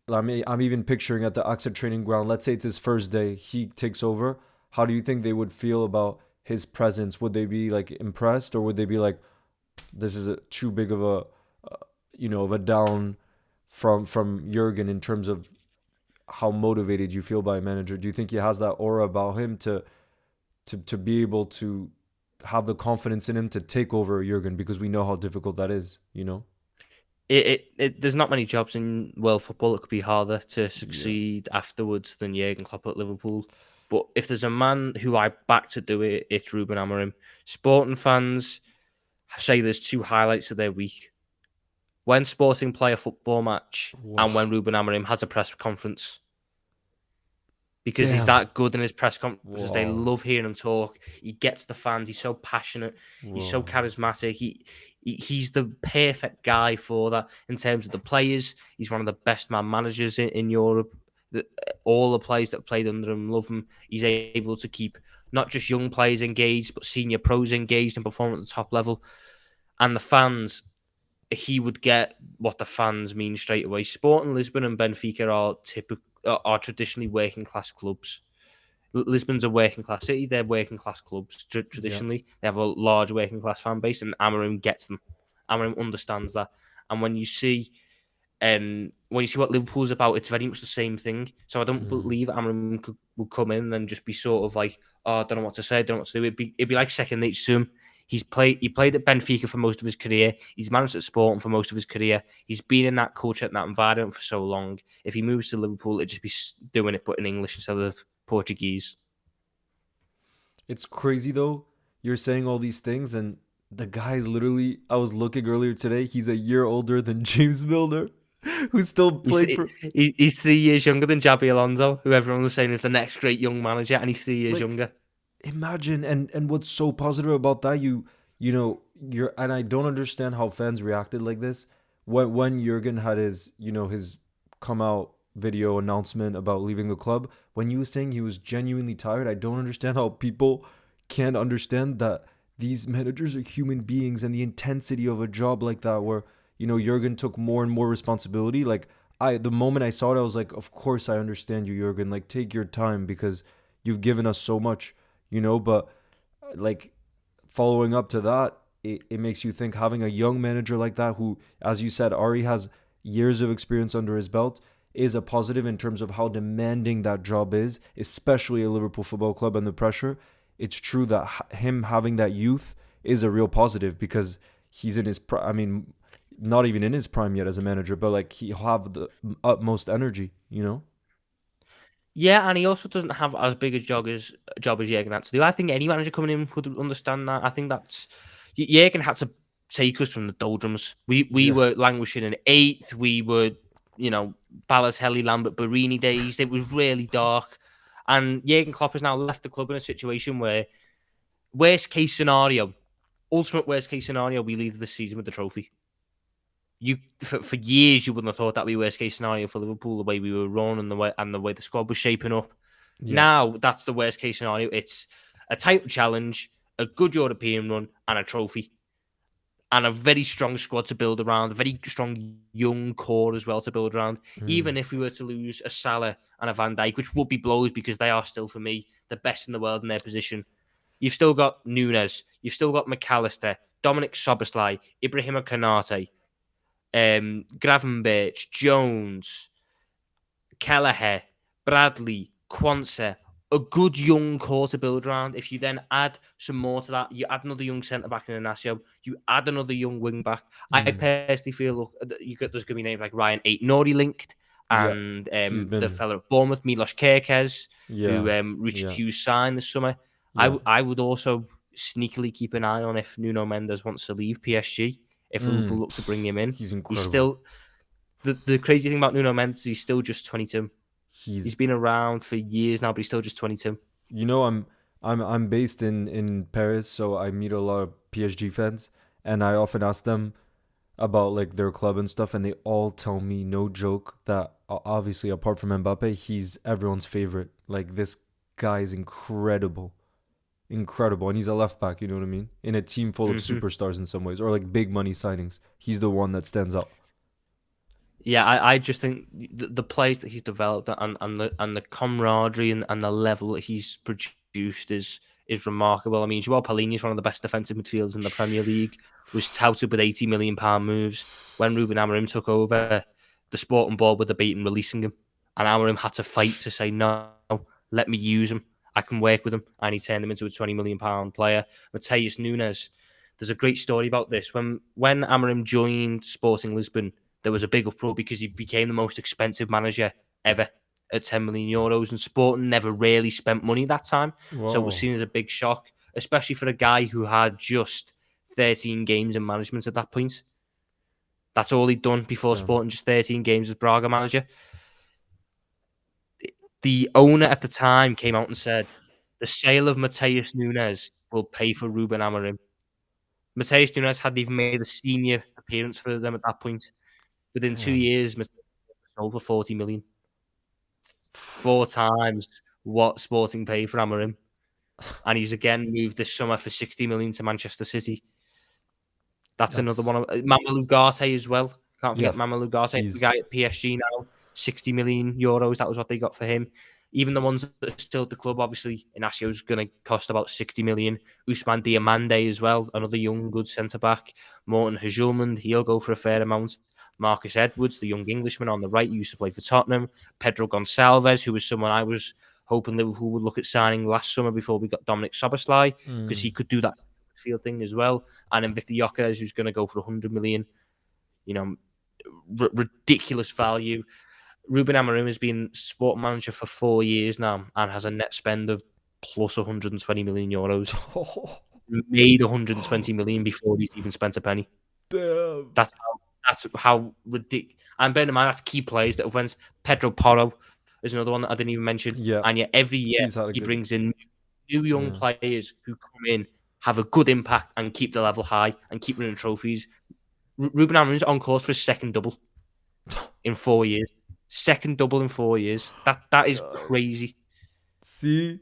I'm even picturing at the AXA training ground, let's say it's his first day, he takes over. How do you think they would feel about his presence? Would they be like impressed, or would they be like, this is too big of a down from Jurgen in terms of how motivated you feel by a manager? Do you think he has that aura about him to be able to have the confidence in him to take over Jurgen, because we know how difficult that is, There's not many jobs in world football that could be harder to succeed afterwards than Jurgen Klopp at Liverpool. But if there's a man who I back to do it, it's Rúben Amorim. Sporting fans say there's two highlights of their week: when Sporting play a football match and when Rúben Amorim has a press conference. Because he's that good in his press conferences. They love hearing him talk. He gets the fans. He's so passionate. He's so charismatic. He's the perfect guy for that in terms of the players. He's one of the best managers in Europe. All the players that played under him love him. He's able to keep not just young players engaged, but senior pros engaged and perform at the top level. And the fans, he would get what the fans mean straight away. Sporting Lisbon and Benfica are traditionally working class clubs. Lisbon's a working class city. They're working class clubs traditionally. They have a large working class fan base, and Amorim gets them. Amorim understands that. And when you see what Liverpool's about, it's very much the same thing. So I don't believe Amorim would come in and just be sort of like, oh, I don't know what to say, I don't know what to do. It'd be like second nature to him. He played at Benfica for most of his career. He's managed at Sporting for most of his career. He's been in that culture and that environment for so long. If he moves to Liverpool, it'd just be doing it but in English instead of Portuguese. It's crazy though. You're saying all these things, and the guy's literally, I was looking earlier today, he's a year older than James Milner, who still played He's 3 years younger than Xabi Alonso, who everyone was saying is the next great young manager, and he's 3 years younger. Imagine, and what's so positive about that, you're, and I don't understand how fans reacted like this when Jurgen had his come out video announcement about leaving the club. When you were saying he was genuinely tired, I don't understand how people can't understand that these managers are human beings, and the intensity of a job like that, where Jurgen took more and more responsibility. Like the moment I saw it, I was like, of course I understand you, Jurgen. Like, take your time, because you've given us so much. But like following up to that, it makes you think having a young manager like that, who, as you said, already has years of experience under his belt, is a positive in terms of how demanding that job is, especially a Liverpool Football Club and the pressure. It's true that him having that youth is a real positive, because he's in his not even in his prime yet as a manager, but like he'll have the utmost energy, Yeah, and he also doesn't have as big a job as Jurgen had to do. I think any manager coming in would understand that. I think that's Jurgen had to take us from the doldrums. We were languishing in 8th. We were, Balotelli, Lambert, Barini days. It was really dark. And Jurgen Klopp has now left the club in a situation where, ultimate worst case scenario, we leave this season with the trophy. For years you wouldn't have thought that would be worst case scenario for Liverpool, the way we were run and the way the squad was shaping up. Yeah. Now that's the worst case scenario. It's a title challenge, a good European run, and a trophy. and a very strong squad to build around, a very strong young core as well to build around. Even if we were to lose a Salah and a Van Dijk, which would be blows because they are still, for me, the best in the world in their position. You've still got Nunes, you've still got McAllister, Dominic Szoboszlai, Ibrahima Konate, Gravenberch, Jones, Kelleher, Bradley, Quansah, a good young core to build around. If you then add some more to that, you add another young centre-back in Inacio, you add another young wing-back. I personally feel there's going to be names like Ryan Aït-Nouri linked, and the fella at Bournemouth, Milos Kerkez, who reached a huge sign this summer. Yeah. I would also sneakily keep an eye on if Nuno Mendes wants to leave PSG, if Liverpool look to bring him in. He's incredible. He's still... The crazy thing about Nuno Mendes, he's still just 22. He's been around for years now, but he's still just 22. You know, I'm based in Paris, so I meet a lot of PSG fans, and I often ask them about like their club and stuff, and they all tell me, no joke, that obviously apart from Mbappe, he's everyone's favorite. Like, this guy is incredible, and he's a left back. You know what I mean? In a team full of superstars in some ways, or like big money signings, he's the one that stands out. Yeah, I just think the plays that he's developed and the camaraderie and the level that he's produced is remarkable. I mean, João Paulinho is one of the best defensive midfielders in the Premier League. Was touted with £80 million moves. When Rúben Amorim took over, the Sporting Board were debating releasing him, and Amorim had to fight to say, no, let me use him. I can work with him, and he turned him into a £20 million player. Matheus Nunes, there's a great story about this. When Amorim joined Sporting Lisbon, there was a big uproar because he became the most expensive manager ever at €10 million, and Sporting never really spent money that time. Whoa. So it was seen as a big shock, especially for a guy who had just 13 games in management at that point. That's all he'd done before Sporting, just 13 games as Braga manager. The owner at the time came out and said, the sale of Matheus Nunes will pay for Rúben Amorim. Matheus Nunes hadn't even made a senior appearance for them at that point. Within 2 years, Mr. sold for 40 million. 4 times what Sporting paid for Amorim. And he's again moved this summer for 60 million to Manchester City. That's another one. Mamadou Ugarte as well. Can't forget Mamadou Ugarte, the guy at PSG now. 60 million euros. That was what they got for him. Even the ones that are still at the club, obviously, Inacio is going to cost about 60 million. Ousmane Diomande as well, another young, good centre-back. Morten Hjulmand, he'll go for a fair amount. Marcus Edwards, the young Englishman on the right, used to play for Tottenham. Pedro Gonçalves, who was someone I was hoping Liverpool would look at signing last summer before we got Dominic Szoboszlai, because he could do that field thing as well. And then Victor Gyökeres, who's going to go for 100 million. You know, ridiculous value. Rúben Amorim has been sport manager for 4 years now and has a net spend of plus 120 million euros. Made 120 million before he's even spent a penny. Damn. That's how ridiculous. And bear in mind, that's key players that have went. Pedro Porro is another one that I didn't even mention. Yeah. And yet every year he brings in new young players who come in, have a good impact and keep the level high and keep winning trophies. Rúben Amorim's on course for a second double in 4 years. Second double in 4 years. That is crazy. See,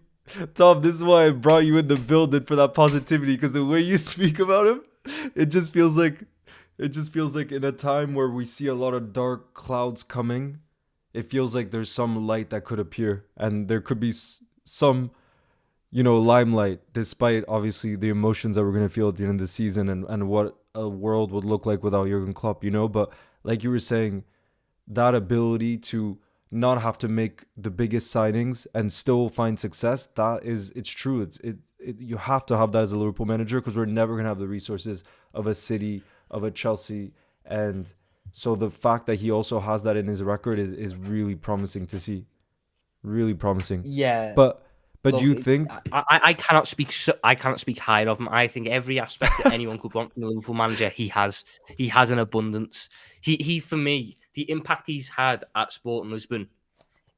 Tom, this is why I brought you in the building for that positivity, because the way you speak about him, it just feels like in a time where we see a lot of dark clouds coming, it feels like there's some light that could appear, and there could be some, limelight, despite obviously the emotions that we're going to feel at the end of the season and what a world would look like without Jurgen Klopp, But like you were saying, that ability to not have to make the biggest signings and still find success, it's true. You have to have that as a Liverpool manager, because we're never going to have the resources of a City, of a Chelsea. And so the fact that he also has that in his record is really promising to see. Really promising. Yeah. But do you think... I cannot speak high of him. I think every aspect that anyone could want from the Liverpool manager, he has. He has an abundance. He for me, the impact he's had at Sporting Lisbon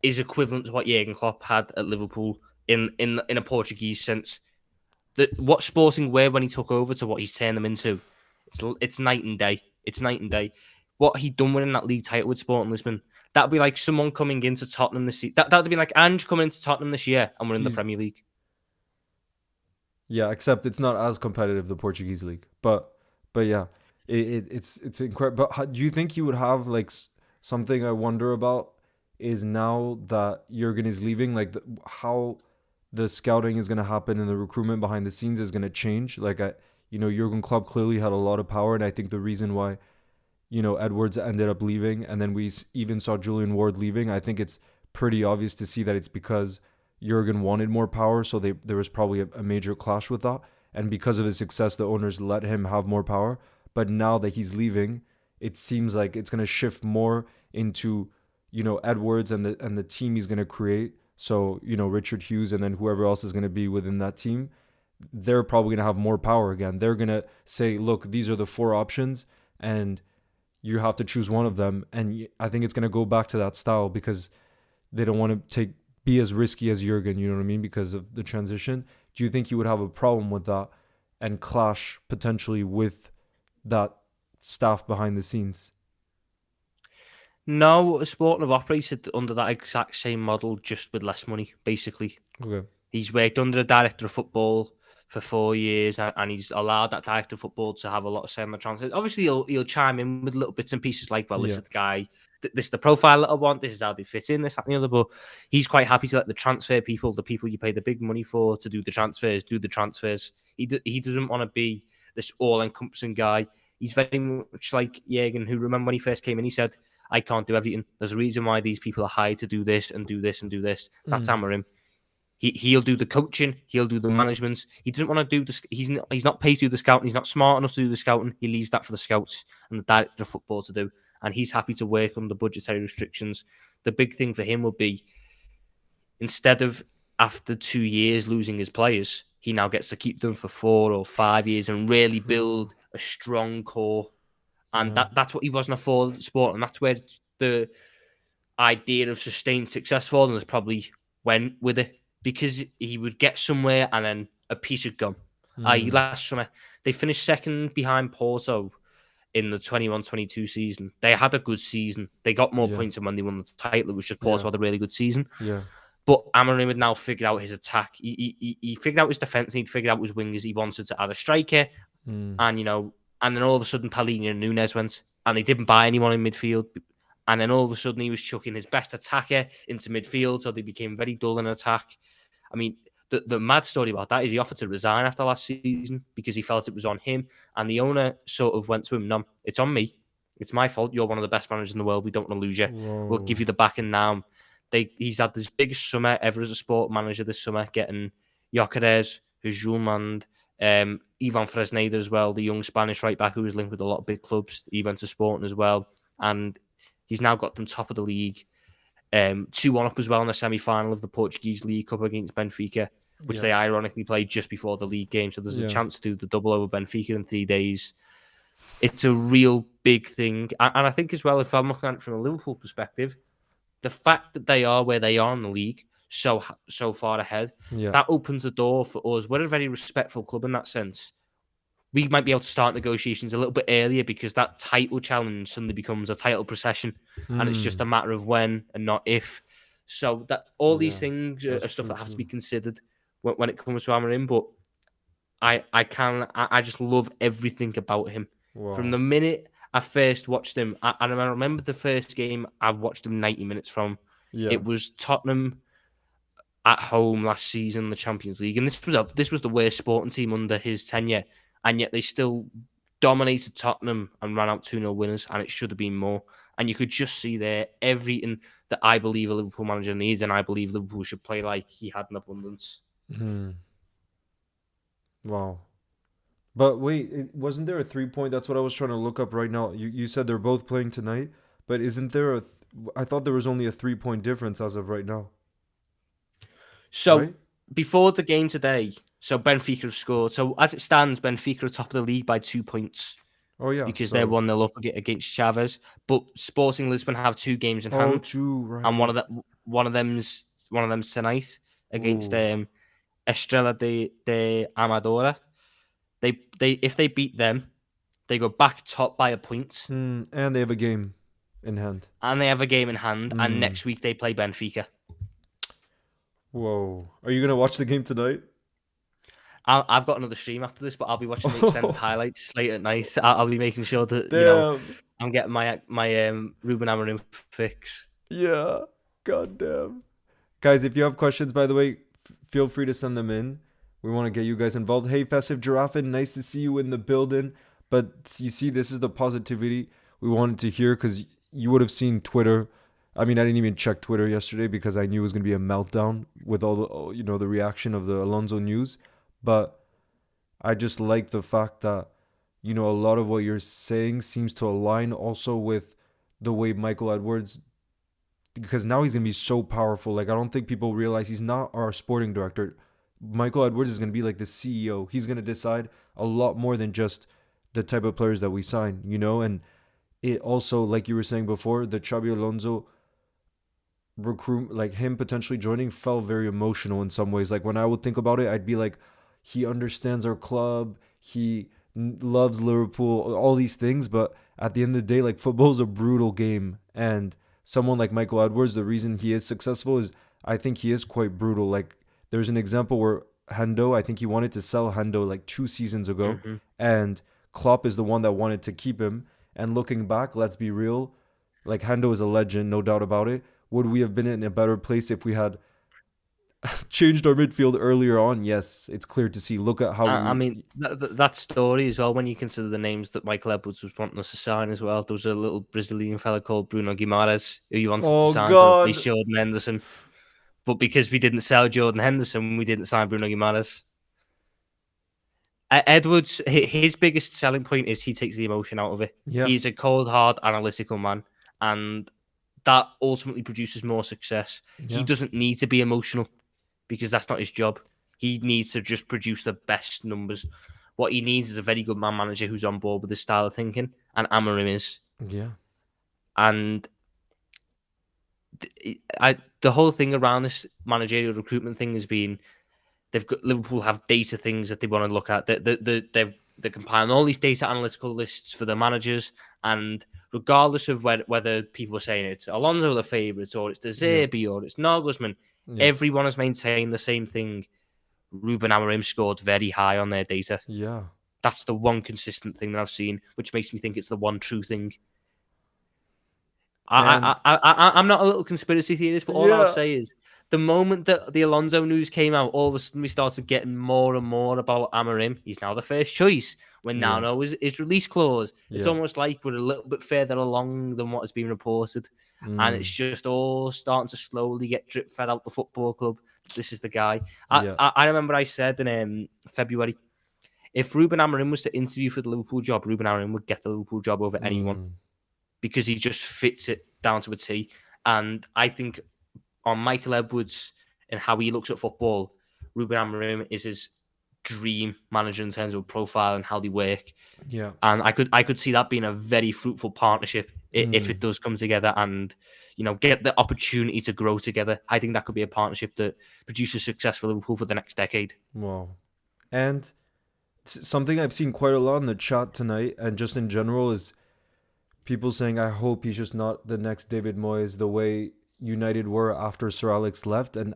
is equivalent to what Jurgen Klopp had at Liverpool in a Portuguese sense. What Sporting were when he took over to what he's turned them into, it's night and day. It's night and day. What he'd done winning that league title with Sporting Lisbon, that'd be like someone coming into Tottenham this year. That'd be like Ange coming into Tottenham this year and we're in the Premier League. Yeah, except it's not as competitive, the Portuguese league. But yeah, It's incredible. But do you think he would have like something I wonder about is now that Jurgen is leaving, like how the scouting is going to happen and the recruitment behind the scenes is going to change. Like, Jurgen Klopp clearly had a lot of power, and I think the reason why, Edwards ended up leaving, and then we even saw Julian Ward leaving, I think it's pretty obvious to see that it's because Jurgen wanted more power, so there was probably a major clash with that. And because of his success, the owners let him have more power. But now that he's leaving, it seems like it's going to shift more into, Edwards and the team he's going to create. So, Richard Hughes and then whoever else is going to be within that team, they're probably going to have more power again. They're going to say, look, these are the 4 options and you have to choose one of them. And I think it's going to go back to that style because they don't want to be as risky as Jurgen, you know what I mean, because of the transition. Do you think you would have a problem with that and clash potentially with that staff behind the scenes? No, Sporting have operated under that exact same model, just with less money, basically. Okay. He's worked under a director of football for 4 years, and he's allowed that director of football to have a lot of say on the transfers. Obviously, he'll chime in with little bits and pieces like, well, this is the guy, this is the profile that I want, this is how they fit in, this, that, and the other. But he's quite happy to let the transfer people, the people you pay the big money for to do the transfers. He doesn't want to be this all-encompassing guy. He's very much like Jurgen, who, remember when he first came in, he said, I can't do everything. There's a reason why these people are hired to do this and do this and do this. That's Amorim. He'll do the coaching. He'll do the management. He doesn't want to do the. He's not paid to do the scouting. He's not smart enough to do the scouting. He leaves that for the scouts and the director of football to do. And he's happy to work under budgetary restrictions. The big thing for him will be, instead of after 2 years losing his players, he now gets to keep them for 4 or 5 years and really build a strong core. And that's what he wasn't afforded at sport. And that's where the idea of sustained success for them has probably went with it. Because he would get somewhere and then a piece had gone. Last summer, they finished second behind Porto in the 21-22 season. They had a good season. They got more points than when they won the title. It was just Porto had a really good season. Yeah. But Amorim had now figured out his attack. He figured out his defence and he'd figured out his wingers. He wanted to add a striker. And, and then all of a sudden, Palhinha and Nunes went. And they didn't buy anyone in midfield. And then all of a sudden, he was chucking his best attacker into midfield. So they became very dull in attack. I mean, the mad story about that is he offered to resign after last season because he felt it was on him. And the owner sort of went to him, no, it's on me. It's my fault. You're one of the best managers in the world. We don't want to lose you. Whoa. We'll give you the backing now. He's had this biggest summer ever as a sport manager this summer, getting Gyökeres, Hüjlund, Ivan Fresneda as well, the young Spanish right back who was linked with a lot of big clubs. He went to Sporting as well. And he's now got them top of the league. 2-1 up as well in the semi-final of the Portuguese League Cup against Benfica, which they ironically played just before the league game. So there's a chance to do the double over Benfica in 3 days. It's a real big thing. And I think as well, if I'm looking at it from a Liverpool perspective, the fact that they are where they are in the league so far ahead, that opens the door for us. We're a very respectful club in that sense. We might be able to start negotiations a little bit earlier because that title challenge suddenly becomes a title procession, and it's just a matter of when and not if. So that all these things are stuff that has to be considered when it comes to Amorim. But I just love everything about him. Wow. From the minute I first watched him, I remember the first game I watched him 90 minutes from. Yeah. It was Tottenham at home last season in the Champions League, and this was the worst Sporting team under his tenure. And yet they still dominated Tottenham and ran out 2-0 winners, and it should have been more. And you could just see there everything that I believe a Liverpool manager needs, and I believe Liverpool should play like he had in abundance. Wow. But wait, wasn't there a 3-point? That's what I was trying to look up right now. You said they're both playing tonight, but isn't there I thought there was only a 3-point difference as of right now. So before the game today, so Benfica have scored. So as it stands, Benfica are top of the league by 2 points. Oh yeah, because they're 1-0 up against Chavez. But Sporting Lisbon have 2 games in hand. Right. And one of them's tonight against Estrela de Amadora. They if they beat them, they go back top by a point. And they have a game in hand. And next week they play Benfica. Whoa. Are you going to watch the game tonight? I've got another stream after this, but I'll be watching the extended highlights late at night. I'll be making sure that I'm getting my Rúben Amorim fix. Yeah, goddamn. Guys, if you have questions, by the way, feel free to send them in. We want to get you guys involved. Hey, Festive Giraffe, nice to see you in the building. But you see, this is the positivity we wanted to hear, because you would have seen Twitter. I mean, I didn't even check Twitter yesterday because I knew it was going to be a meltdown with all the, the reaction of the Alonso news. But I just like the fact that, a lot of what you're saying seems to align also with the way Michael Edwards, because now he's going to be so powerful. Like, I don't think people realize he's not our sporting director. Michael Edwards is going to be like the CEO. He's going to decide a lot more than just the type of players that we sign, and it also, like you were saying before, the Xabi Alonso recruit, like him potentially joining, felt very emotional in some ways. Like, when I would think about it, I'd be like, he understands our club, he loves Liverpool, all these things, but at the end of the day, like, football is a brutal game, and someone like Michael Edwards, the reason he is successful is I think he is quite brutal. Like, there's an example where Hendo, I think he wanted to sell Hendo like 2 seasons ago, and Klopp is the one that wanted to keep him. And looking back, let's be real, like, Hendo is a legend, no doubt about it. Would we have been in a better place if we had changed our midfield earlier on? Yes, it's clear to see. Look at how I mean, that story as well, when you consider the names that Michael Edwards was wanting us to sign as well. There was a little Brazilian fella called Bruno Guimaraes who you wanted to sign to replace Jordan Henderson. But because we didn't sell Jordan Henderson, we didn't sign Bruno Guimaraes. Edwards, his biggest selling point is he takes the emotion out of it. Yeah. He's a cold, hard, analytical man, and that ultimately produces more success. Yeah. He doesn't need to be emotional because that's not his job. He needs to just produce the best numbers. What he needs is a very good man manager who's on board with his style of thinking, and Amorim is. Yeah. And the whole thing around this managerial recruitment thing has been, Liverpool have data things that they want to look at. They're compiling all these data analytical lists for the managers, and regardless of whether people are saying it's Alonso the favourites, or it's De Zerbi, or it's Nagelsmann, everyone has maintained the same thing. Rúben Amorim scored very high on their data. Yeah. That's the one consistent thing that I've seen, which makes me think it's the one true thing. I'm not a little conspiracy theorist, but all I'll say is, the moment that the Alonso news came out, all of a sudden we started getting more and more about Amorim. He's now the first choice. When now knows his release clause. It's almost like we're a little bit further along than what has been reported. And it's just all starting to slowly get drip fed out the football club. This is the guy. I remember I said in February, if Rúben Amorim was to interview for the Liverpool job, Rúben Amorim would get the Liverpool job over anyone, because he just fits it down to a T. And I think on Michael Edwards and how he looks at football, Rúben Amorim is his dream manager in terms of profile and how they work. Yeah. And I could see that being a very fruitful partnership if it does come together and, get the opportunity to grow together. I think that could be a partnership that produces success for Liverpool for the next decade. Wow. And something I've seen quite a lot in the chat tonight and just in general is people saying, I hope he's just not the next David Moyes, the way United were after Sir Alex left. And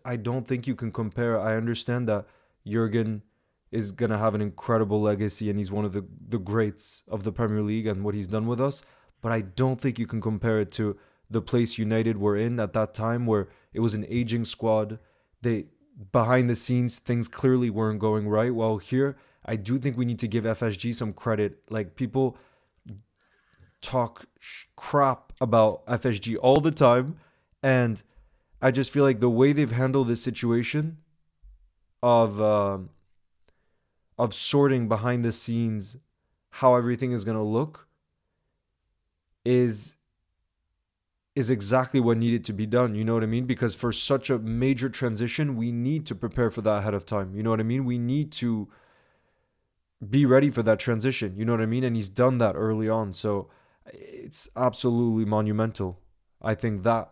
I don't think you can compare. I understand that Jurgen is going to have an incredible legacy and he's one of the greats of the Premier League and what he's done with us. But I don't think you can compare it to the place United were in at that time, where it was an aging squad. Behind the scenes, things clearly weren't going right. Well, here, I do think we need to give FSG some credit. Like, people talk crap about FSG all the time, and I just feel like the way they've handled this situation of sorting behind the scenes how everything is going to look is exactly what needed to be done. You know what I mean? Because for such a major transition, we need to prepare for that ahead of time. You know what I mean? We need to be ready for that transition. You know what I mean? And he's done that early on. So it's absolutely monumental. I think that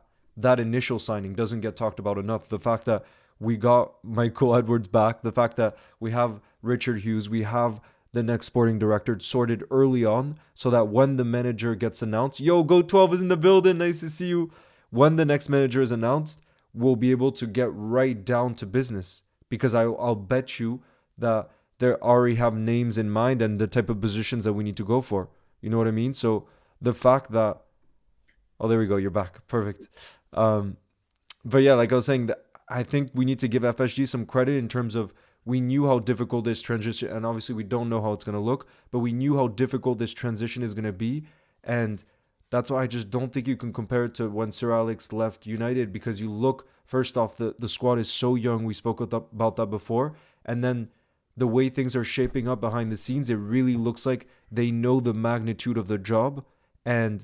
initial signing doesn't get talked about enough. The fact that we got Michael Edwards back, the fact that we have Richard Hughes, we have the next sporting director sorted early on, so that when the manager gets announced, Go12 is in the building, nice to see you. When the next manager is announced, we'll be able to get right down to business. Because I'll bet you that they already have names in mind and the type of positions that we need to go for. You know what I mean? So the fact that, oh, there we go, you're back, perfect. But yeah, like I was saying, I think we need to give FSG some credit in terms of we knew how difficult this transition, and obviously we don't know how it's going to look, but we knew how difficult this transition is going to be. And that's why I just don't think you can compare it to when Sir Alex left United, because you look, first off, the squad is so young. We spoke about that before. And then the way things are shaping up behind the scenes, it really looks like they know the magnitude of the job, and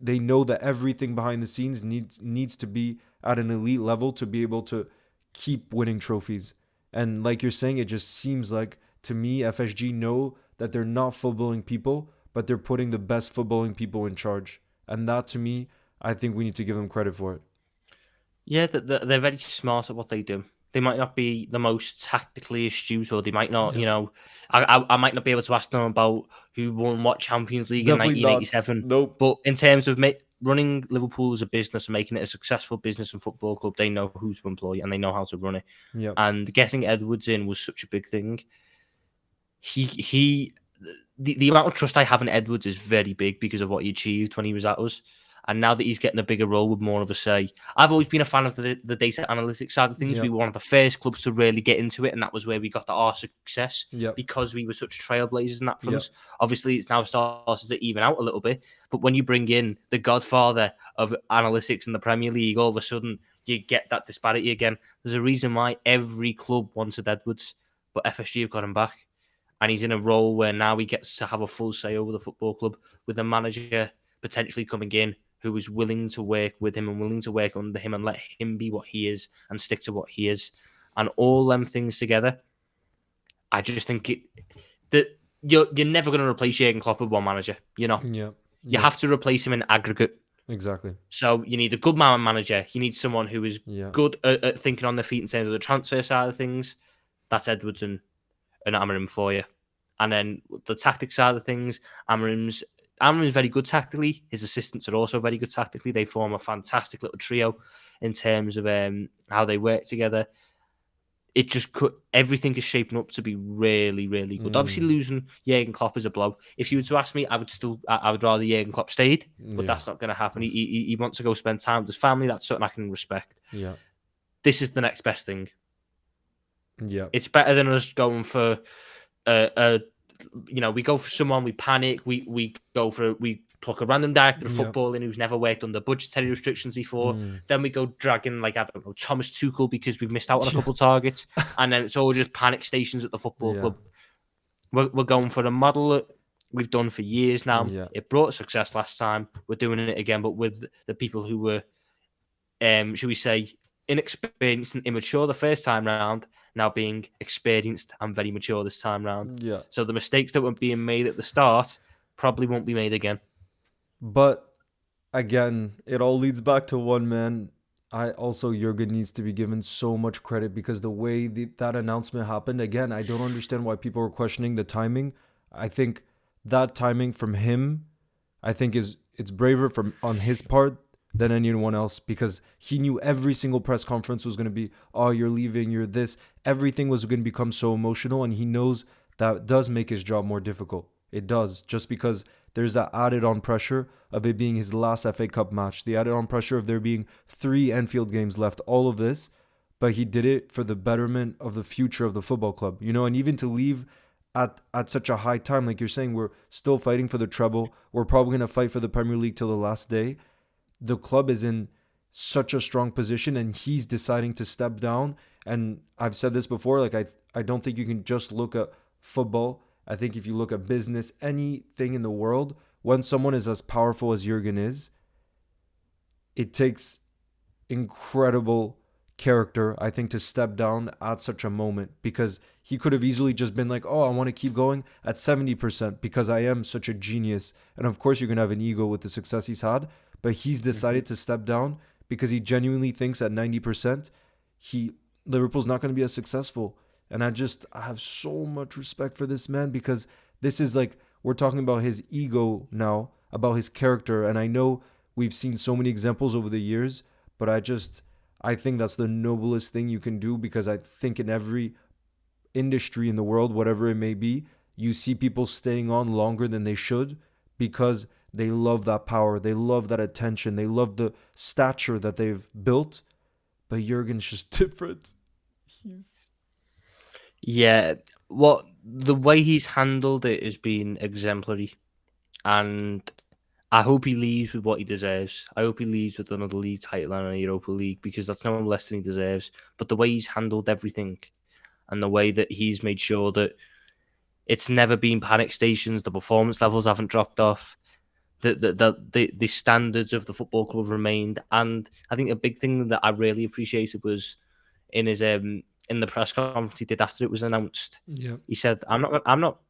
they know that everything behind the scenes needs to be at an elite level to be able to keep winning trophies. And like you're saying, it just seems like, to me, FSG know that they're not footballing people, but they're putting the best footballing people in charge. And that, to me, I think we need to give them credit for it. Yeah, they're very smart at what they do. They might not be the most tactically astute, or they might not, I might not be able to ask them about who won what Champions League Definitely in 1987. Nope. But in terms of running Liverpool as a business and making it a successful business and football club, they know who to employ and they know how to run it. Yep. And getting Edwards in was such a big thing. The amount of trust I have in Edwards is very big because of what he achieved when he was at us. And now that he's getting a bigger role with more of a say, I've always been a fan of the data analytics side of things. Yep. We were one of the first clubs to really get into it, and that was where we got our success because we were such trailblazers in that front. Yep. Obviously, it's now started to even out a little bit, but when you bring in the godfather of analytics in the Premier League, all of a sudden you get that disparity again. There's a reason why every club wanted Edwards, but FSG have got him back, and he's in a role where now he gets to have a full say over the football club, with a manager potentially coming in who is willing to work with him and willing to work under him and let him be what he is and stick to what he is. And all them things together, I just think that you're never going to replace Jurgen Klopp with one manager. You know, you have to replace him in aggregate. Exactly. So you need a good manager. You need someone who is good at thinking on their feet in terms of the transfer side of things. That's Edwards and Amorim for you. And then the tactics side of things, Amorim's very good tactically. His assistants are also very good tactically. They form a fantastic little trio in terms of how they work together. It just everything is shaping up to be really, really good. Obviously, losing Jurgen Klopp is a blow. If you were to ask me, I would rather Jurgen Klopp stayed, but that's not going to happen. He wants to go spend time with his family. That's something I can respect. Yeah, this is the next best thing. Yeah, it's better than us going for we go for someone, we panic, we pluck a random director of football in who's never worked under budgetary restrictions before. Then we go dragging, I don't know, Thomas Tuchel because we've missed out on a couple targets. And then it's all just panic stations at the football club. We're going for a model that we've done for years now. Yeah. It brought success last time. We're doing it again, but with the people who were, should we say, inexperienced and immature the first time round, now being experienced and very mature this time round. Yeah. So the mistakes that were being made at the start probably won't be made again. But again, it all leads back to one man. Jurgen needs to be given so much credit because the way that announcement happened, again, I don't understand why people were questioning the timing. I think that timing from him, it's braver on his part than anyone else, because he knew every single press conference was going to be, oh, you're leaving, you're this. Everything was going to become so emotional, and he knows that does make his job more difficult. It does, just because there's that added on pressure of it being his last FA Cup match, the added on pressure of there being 3 Anfield games left, all of this. But he did it for the betterment of the future of the football club, and even to leave at such a high time, like you're saying, we're still fighting for the treble. We're probably going to fight for the Premier League till the last day. The club is in such a strong position, and he's deciding to step down. And I've said this before, I don't think you can just look at football. I think if you look at business, anything in the world, when someone is as powerful as Jurgen is, it takes incredible character, I think, to step down at such a moment, because he could have easily just been like, oh, I want to keep going at 70% because I am such a genius. And of course, you're going to have an ego with the success he's had. But he's decided to step down because he genuinely thinks at 90% Liverpool's not going to be as successful. And I have so much respect for this man, because this is we're talking about his ego now, about his character. And I know we've seen so many examples over the years, but I think that's the noblest thing you can do, because I think in every industry in the world, whatever it may be, you see people staying on longer than they should because they love that power. They love that attention. They love the stature that they've built. But Jurgen's just different. Yeah, the way he's handled it has been exemplary, and I hope he leaves with what he deserves. I hope he leaves with another league title and a Europa League, because that's no less than he deserves. But the way he's handled everything, and the way that he's made sure that it's never been panic stations, the performance levels haven't dropped off, the standards of the football club have remained. And I think a big thing that I really appreciated was in his in the press conference he did after it was announced. Yeah. He said, I'm not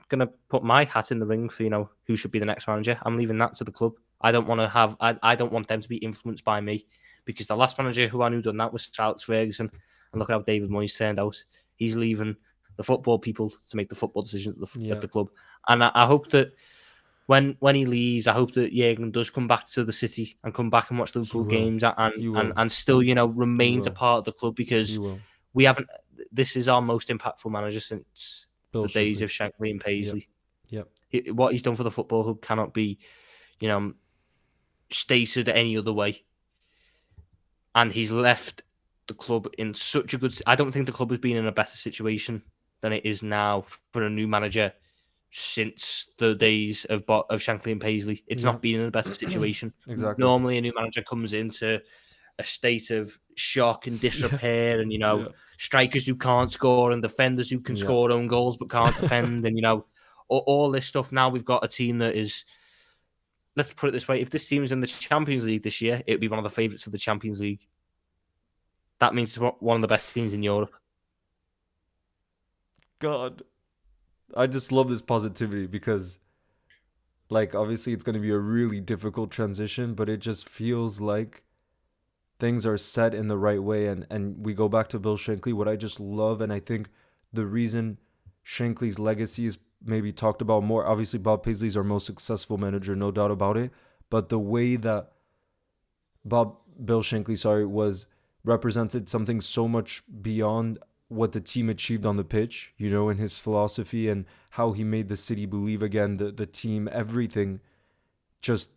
gonna put my hat in the ring for, who should be the next manager. I'm leaving that to the club. I don't want them to be influenced by me, because the last manager who I knew done that was Sir Alex Ferguson, and look at how David Moyes turned out. He's leaving the football people to make the football decisions at the club. And I hope that when he leaves, I hope that Jurgen does come back to the city and come back and watch Liverpool games and still, remains a part of the club, because we haven't. This is our most impactful manager since the days of Shankly and Paisley. Yep. What he's done for the football club cannot be, stated any other way. And he's left the club in such a good. I don't think the club has been in a better situation than it is now for a new manager since the days of Shankly and Paisley. It's not been in a better situation. Exactly. Normally, a new manager comes into a state of shock and disrepair, and strikers who can't score and defenders who can score own goals but can't defend, and all this stuff. Now we've got a team that is. Let's put it this way: if this team is in the Champions League this year, it would be one of the favourites of the Champions League. That means it's one of the best teams in Europe. God, I just love this positivity, because, obviously it's going to be a really difficult transition, but it just feels like things are set in the right way. And we go back to Bill Shankly. What I just love, and I think the reason Shankly's legacy is maybe talked about more, obviously Bob Paisley's our most successful manager, no doubt about it, but the way that Bill Shankly, was represented something so much beyond what the team achieved on the pitch, in his philosophy and how he made the city believe again, the team, everything. Just,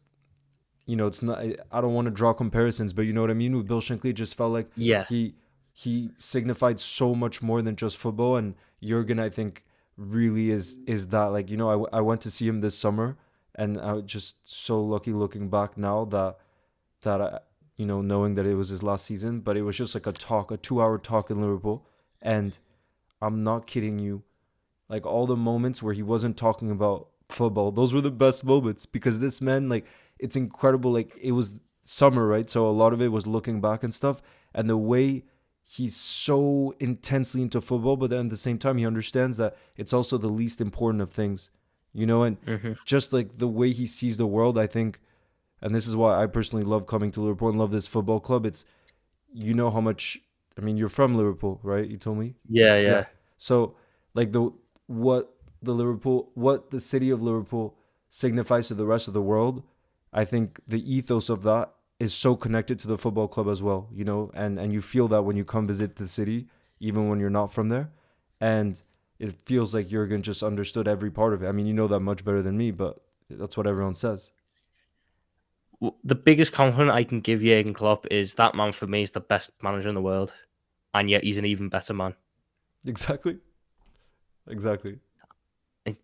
it's not, I don't want to draw comparisons, but you know what I mean? With Bill Shankly, it just felt like he signified so much more than just football. And Jurgen, I think, really is that, I went to see him this summer, and I was just so lucky looking back now that I, knowing that it was his last season, but it was just like a 2-hour talk in Liverpool. And I'm not kidding you, all the moments where he wasn't talking about football, those were the best moments, because this man, it's incredible. It was summer, right? So a lot of it was looking back and stuff, and the way he's so intensely into football, but then at the same time, he understands that it's also the least important of things, and just the way he sees the world, I think, and this is why I personally love coming to Liverpool and love this football club. It's, how much, you're from Liverpool, right? You told me? Yeah. So, what the city of Liverpool signifies to the rest of the world, I think the ethos of that is so connected to the football club as well, and you feel that when you come visit the city, even when you're not from there. And it feels like Jurgen just understood every part of it. You know that much better than me, but that's what everyone says. The biggest compliment I can give Jurgen Klopp is that man, for me, is the best manager in the world, and yet he's an even better man. Exactly.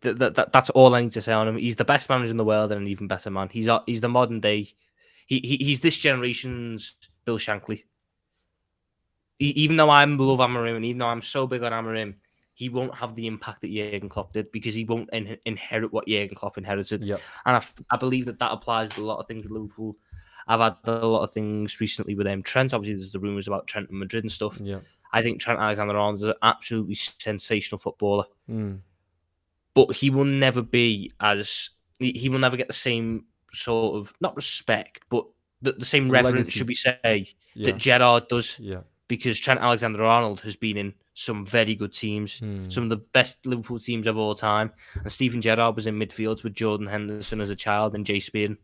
That's all I need to say on him. He's the best manager in the world and an even better man. He's the modern day. He's this generation's Bill Shankly. Even though I love Amorim, and even though I'm so big on Amorim, he won't have the impact that Jurgen Klopp did, because he won't inherit what Jurgen Klopp inherited. Yep. And I believe that applies with a lot of things with Liverpool. I've had a lot of things recently with Trent. Obviously, there's the rumours about Trent and Madrid and stuff. Yeah. I think Trent Alexander-Arnold is an absolutely sensational footballer. But he will never be he will never get the same sort of, not respect, but the same reverence, legacy, should we say, that Gerrard does. Yeah. Because Trent Alexander-Arnold has been in some very good teams, some of the best Liverpool teams of all time. And Steven Gerrard was in midfields with Jordan Henderson as a child, and Jay Spearn,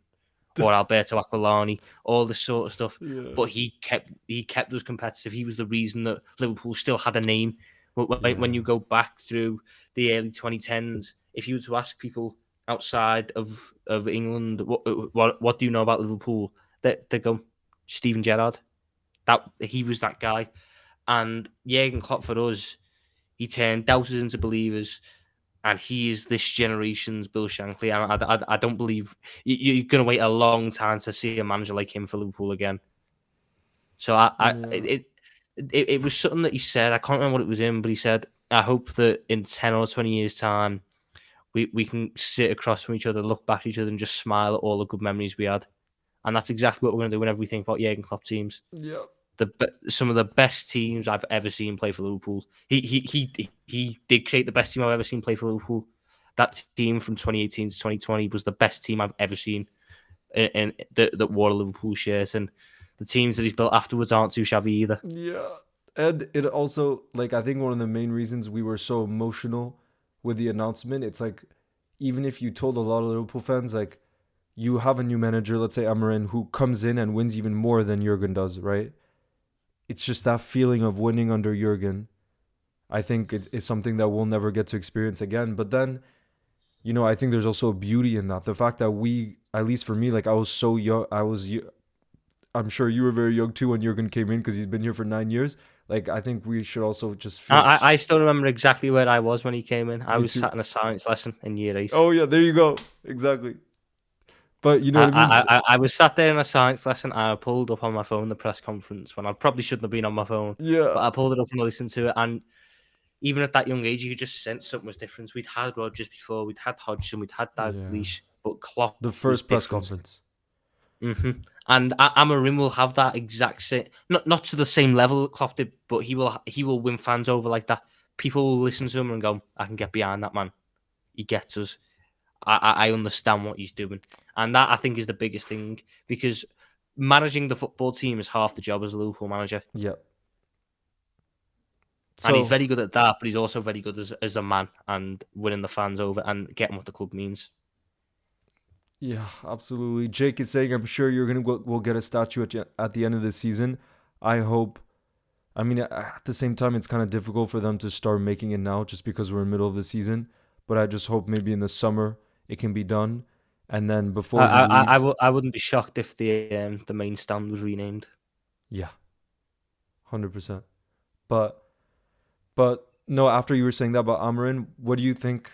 or Alberto Aquilani, all this sort of stuff. Yeah. But he kept us competitive. He was the reason that Liverpool still had a name When you go back through the early 2010s, if you were to ask people outside of England, what do you know about Liverpool? They go, Steven Gerrard. He was that guy. And Jurgen Klopp, for us, he turned doubters into believers, and he is this generation's Bill Shankly. And I don't believe you're going to wait a long time to see a manager like him for Liverpool again. So it was something that he said. I can't remember what it was in, but he said, I hope that in 10 or 20 years' time, we can sit across from each other, look back at each other, and just smile at all the good memories we had. And that's exactly what we're going to do whenever we think about Jurgen Klopp teams. Yeah. Some of the best teams I've ever seen play for Liverpool. He did create the best team I've ever seen play for Liverpool. That team from 2018 to 2020 was the best team I've ever seen in that wore a Liverpool shirt. And the teams that he's built afterwards aren't too shabby either. Yeah. And it also, like, I think one of the main reasons we were so emotional with the announcement, it's like, even if you told a lot of Liverpool fans, like, you have a new manager, let's say Amorim, who comes in and wins even more than Jurgen does, right? It's just that feeling of winning under Jurgen. I think it is something that we'll never get to experience again. But then, you know, I think there's also a beauty in that. The fact that we, at least for me, like, I was so young. I'm sure you were very young too when Jurgen came in because he's been here for 9 years. Like, I think we should also just feel... I still remember exactly where I was when he came in. I was sat in a science lesson in year 8. Oh, yeah, there you go. Exactly. But you know what I mean? I was sat there in a science lesson and I pulled up on my phone the press conference when I probably shouldn't have been on my phone. Yeah. But I pulled it up and I listened to it. And even at that young age, you could just sense something was different. We'd had Rodgers before, we'd had Hodgson, we'd had Dalglish, but Klopp... The first press conference. Mm-hmm. And Amorim will have that exact same... Not to the same level that Klopp did, but he will win fans over like that. People will listen to him and go, I can get behind that man. He gets us. I understand what he's doing. And that, I think, is the biggest thing, because managing the football team is half the job as a Liverpool manager. Yep. And he's very good at that, but he's also very good as a man and winning the fans over and getting what the club means. Yeah, absolutely. Jake is saying, I'm sure we'll get a statue at the end of the season. I hope. I mean, at the same time, it's kind of difficult for them to start making it now just because we're in the middle of the season. But I just hope maybe in the summer it can be done. And then before he leaves... I wouldn't be shocked if the main stand was renamed. Yeah, 100%. But no, after you were saying that about Amorim, what do you think?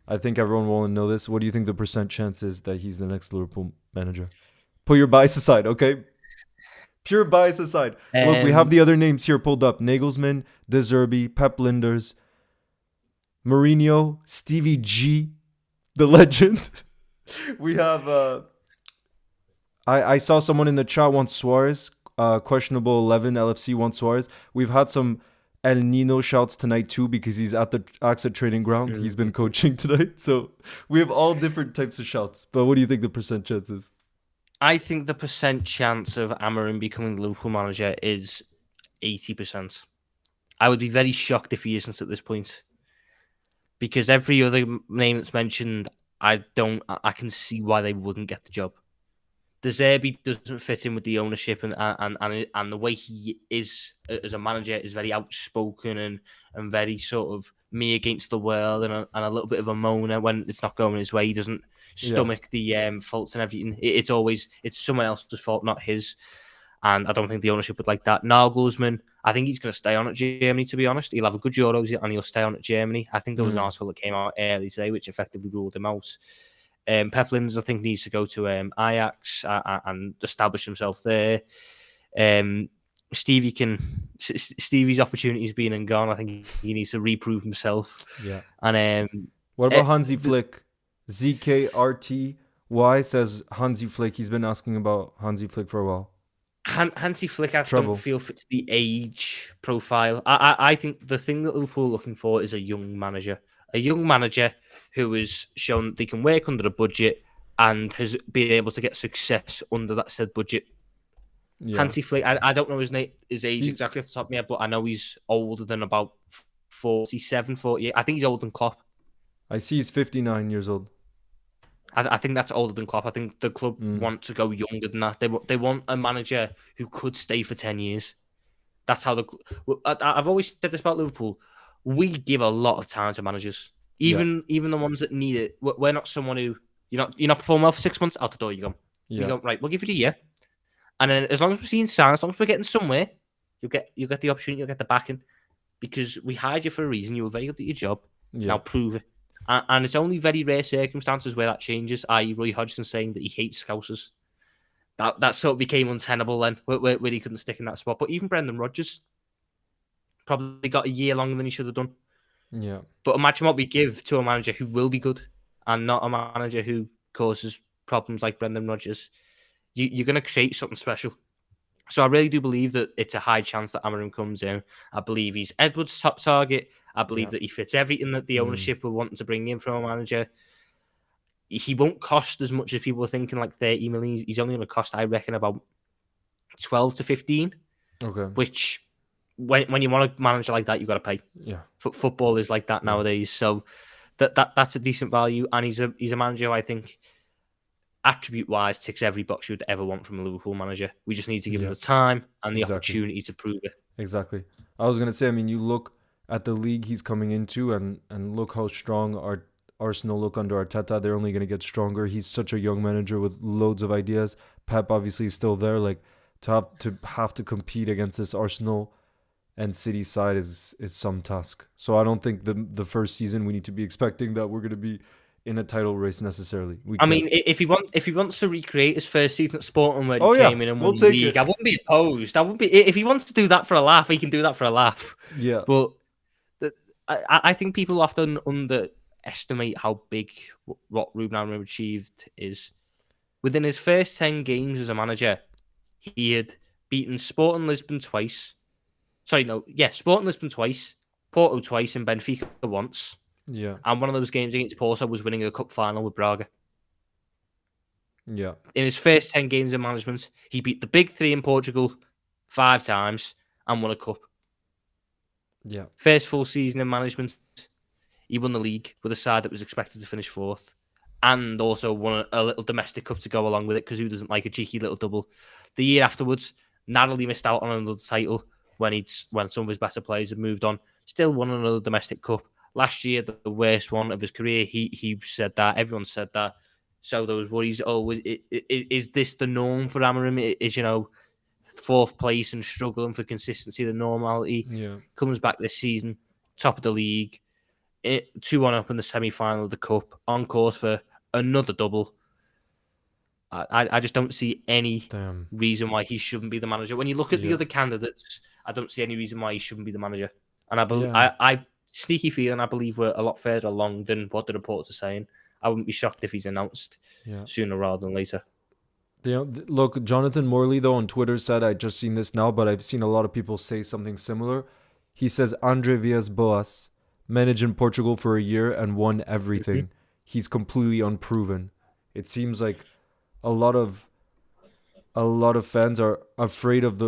I think everyone will know this. What do you think the percent chance is that he's the next Liverpool manager? Put your bias aside, okay? Pure bias aside. Look, we have the other names here pulled up. Nagelsmann, De Zerbi, Pep Lijnders, Mourinho, Stevie G, the legend. We have... I saw someone in the chat wants Suarez. Questionable 11 LFC wants Suarez. We've had some El Nino shouts tonight too because he's at the AXA training ground. Mm-hmm. He's been coaching tonight. So we have all different types of shouts. But what do you think the percent chance is? I think the percent chance of Amorim becoming the Liverpool manager is 80%. I would be very shocked if he isn't at this point. Because every other name that's mentioned, I can see why they wouldn't get the job. De Zerbi doesn't fit in with the ownership and the way he is as a manager is very outspoken and very sort of me against the world and a little bit of a moaner when it's not going his way. He doesn't stomach the faults and everything. It's someone else's fault, not his. And I don't think the ownership would like that. Nagelsmann, I think he's going to stay on at Germany, to be honest. He'll have a good Euros and he'll stay on at Germany. I think there was an article that came out early today which effectively ruled him out. Pep Lijnders, I think, needs to go to Ajax and establish himself there. Stevie's opportunity's been and gone. I think he needs to reprove himself. Yeah. And what about Hansi Flick? ZKRTY says Hansi Flick. He's been asking about Hansi Flick for a while. Hansi Flick, I don't feel fits the age profile. I think the thing that Liverpool are looking for is a young manager. A young manager who has shown they can work under a budget and has been able to get success under that said budget. Yeah. Hansi Flick, I don't know his age exactly off the top of my head, but I know he's older than about 47, 48. I think he's older than Klopp. I see he's 59 years old. I think that's older than Klopp. I think the club want to go younger than that. They want a manager who could stay for 10 years. That's how I've always said this about Liverpool. we give a lot of time to managers, even the ones that need it. We're not someone who you're not performing well for 6 months, out the door you go. Yeah. We go, right, we'll give it a year, and then as long as we're seeing signs, as long as we're getting somewhere, you get the opportunity, you'll get the backing, because we hired you for a reason. You were very good at your job. Yeah. Now prove it. And it's only very rare circumstances where that changes. I.e., Roy Hodgson saying that he hates Scousers. That sort of became untenable then, where he couldn't stick in that spot. But even Brendan Rodgers probably got a year longer than he should have done. Yeah. But imagine what we give to a manager who will be good, and not a manager who causes problems like Brendan Rodgers. You're going to create something special. So I really do believe that it's a high chance that Amorim comes in. I believe he's Edwards' top target. I believe that he fits everything that the ownership were wanting to bring in from a manager. He won't cost as much as people are thinking, like 30 million. He's only going to cost, I reckon, about 12 to 15. Okay. Which, when you want a manager like that, you've got to pay. Yeah. Football is like that nowadays. So that's a decent value. And he's a manager who I think, attribute-wise, ticks every box you'd ever want from a Liverpool manager. We just need to give him the time and the opportunity to prove it. Exactly. I was going to say, I mean, you look at the league he's coming into and look how strong Arsenal look under Arteta. They're only going to get stronger. He's such a young manager with loads of ideas. Pep obviously is still there. Like, to have to compete against this Arsenal and City side is some task. So I don't think the first season we need to be expecting that we're going to be in a title race necessarily. I mean, if he wants to recreate his first season at Sporting where he came in and won the league, I wouldn't be opposed. If he wants to do that for a laugh, he can do that for a laugh. Yeah. But I think people often underestimate how big what Rúben Amorim achieved is. Within his first 10 games as a manager, he had beaten Sporting Lisbon twice. Sporting Lisbon twice, Porto twice, and Benfica once. Yeah. And one of those games against Porto was winning a cup final with Braga. Yeah. In his first 10 games of management, he beat the big three in Portugal 5 times and won a cup. Yeah. First full season in management, he won the league with a side that was expected to finish 4th, and also won a little domestic cup to go along with it, because who doesn't like a cheeky little double? The year afterwards, narrowly missed out on another title when some of his better players had moved on. Still won another domestic cup. Last year, the worst one of his career, he said that. Everyone said that. So there was worries. Oh, is this the norm for Amorim? Is 4th place and struggling for consistency the normality? Yeah. Comes back this season, top of the league, 2-1 up in the semi-final of the cup, on course for another double. I just don't see any reason why he shouldn't be the manager. When you look at the other candidates, I don't see any reason why he shouldn't be the manager. And I sneaky feeling, I believe we're a lot further along than what the reports are saying. I wouldn't be shocked if he's announced sooner rather than later. Look, Jonathan Morley, though, on Twitter said, I just seen this now, but I've seen a lot of people say something similar. He says, Andre Villas-Boas managed in Portugal for a year and won everything. Mm-hmm. He's completely unproven. It seems like a lot of fans are afraid of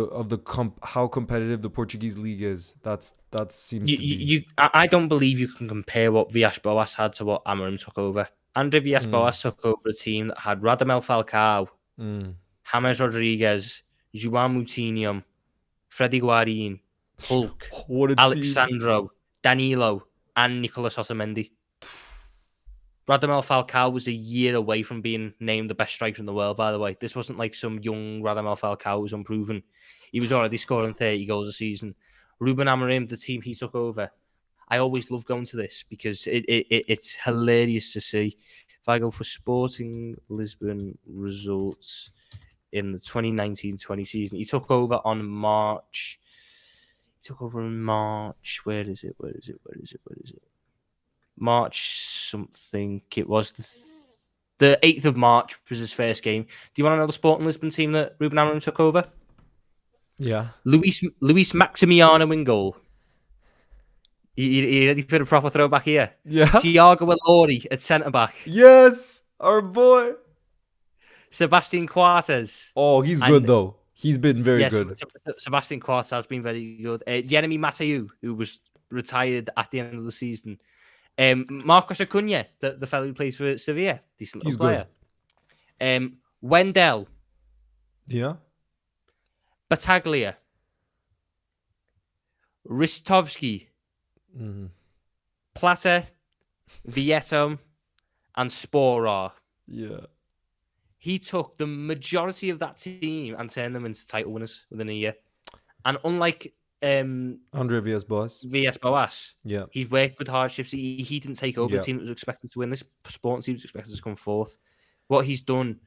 how competitive the Portuguese league is. That seems to be. I don't believe you can compare what Villas-Boas had to what Amorim took over. Andre Villas-Boas took over a team that had Radamel Falcao, James Rodriguez, João Moutinho, Freddy Guarín, Hulk, Alexandro, Danilo, and Nicolas Otamendi. Radamel Falcao was a year away from being named the best striker in the world, by the way. This wasn't like some young Radamel Falcao who was unproven. He was already scoring 30 goals a season. Rúben Amorim, the team he took over, I always love going to this because it's hilarious to see. If I go for Sporting Lisbon results in the 2019-20 season, he took over in March. Where is it? March something. It was the 8th of March was his first game. Do you want to know the Sporting Lisbon team that Rúben Amorim took over? Yeah. Luis Maximiano in goal. You ready for the proper throwback here? Yeah. Thiago Elordi at centre-back. Yes! Our boy! Sebastian Coates. Oh, he's good, though. He's been very good. Sebastian Coates has been very good. Jeremy Mathieu, who was retired at the end of the season. Marcos Acuna, the fellow who plays for Sevilla. Decent little player. Good. Wendell. Yeah. Battaglia. Ristovski. Plata, Vieto, and Sporar. Yeah. He took the majority of that team and turned them into title winners within a year. And unlike Andre Villas-Boas, yeah, he's worked with hardships. He didn't take over a team that was expected to win. This sporting team was expected to come fourth. What he's done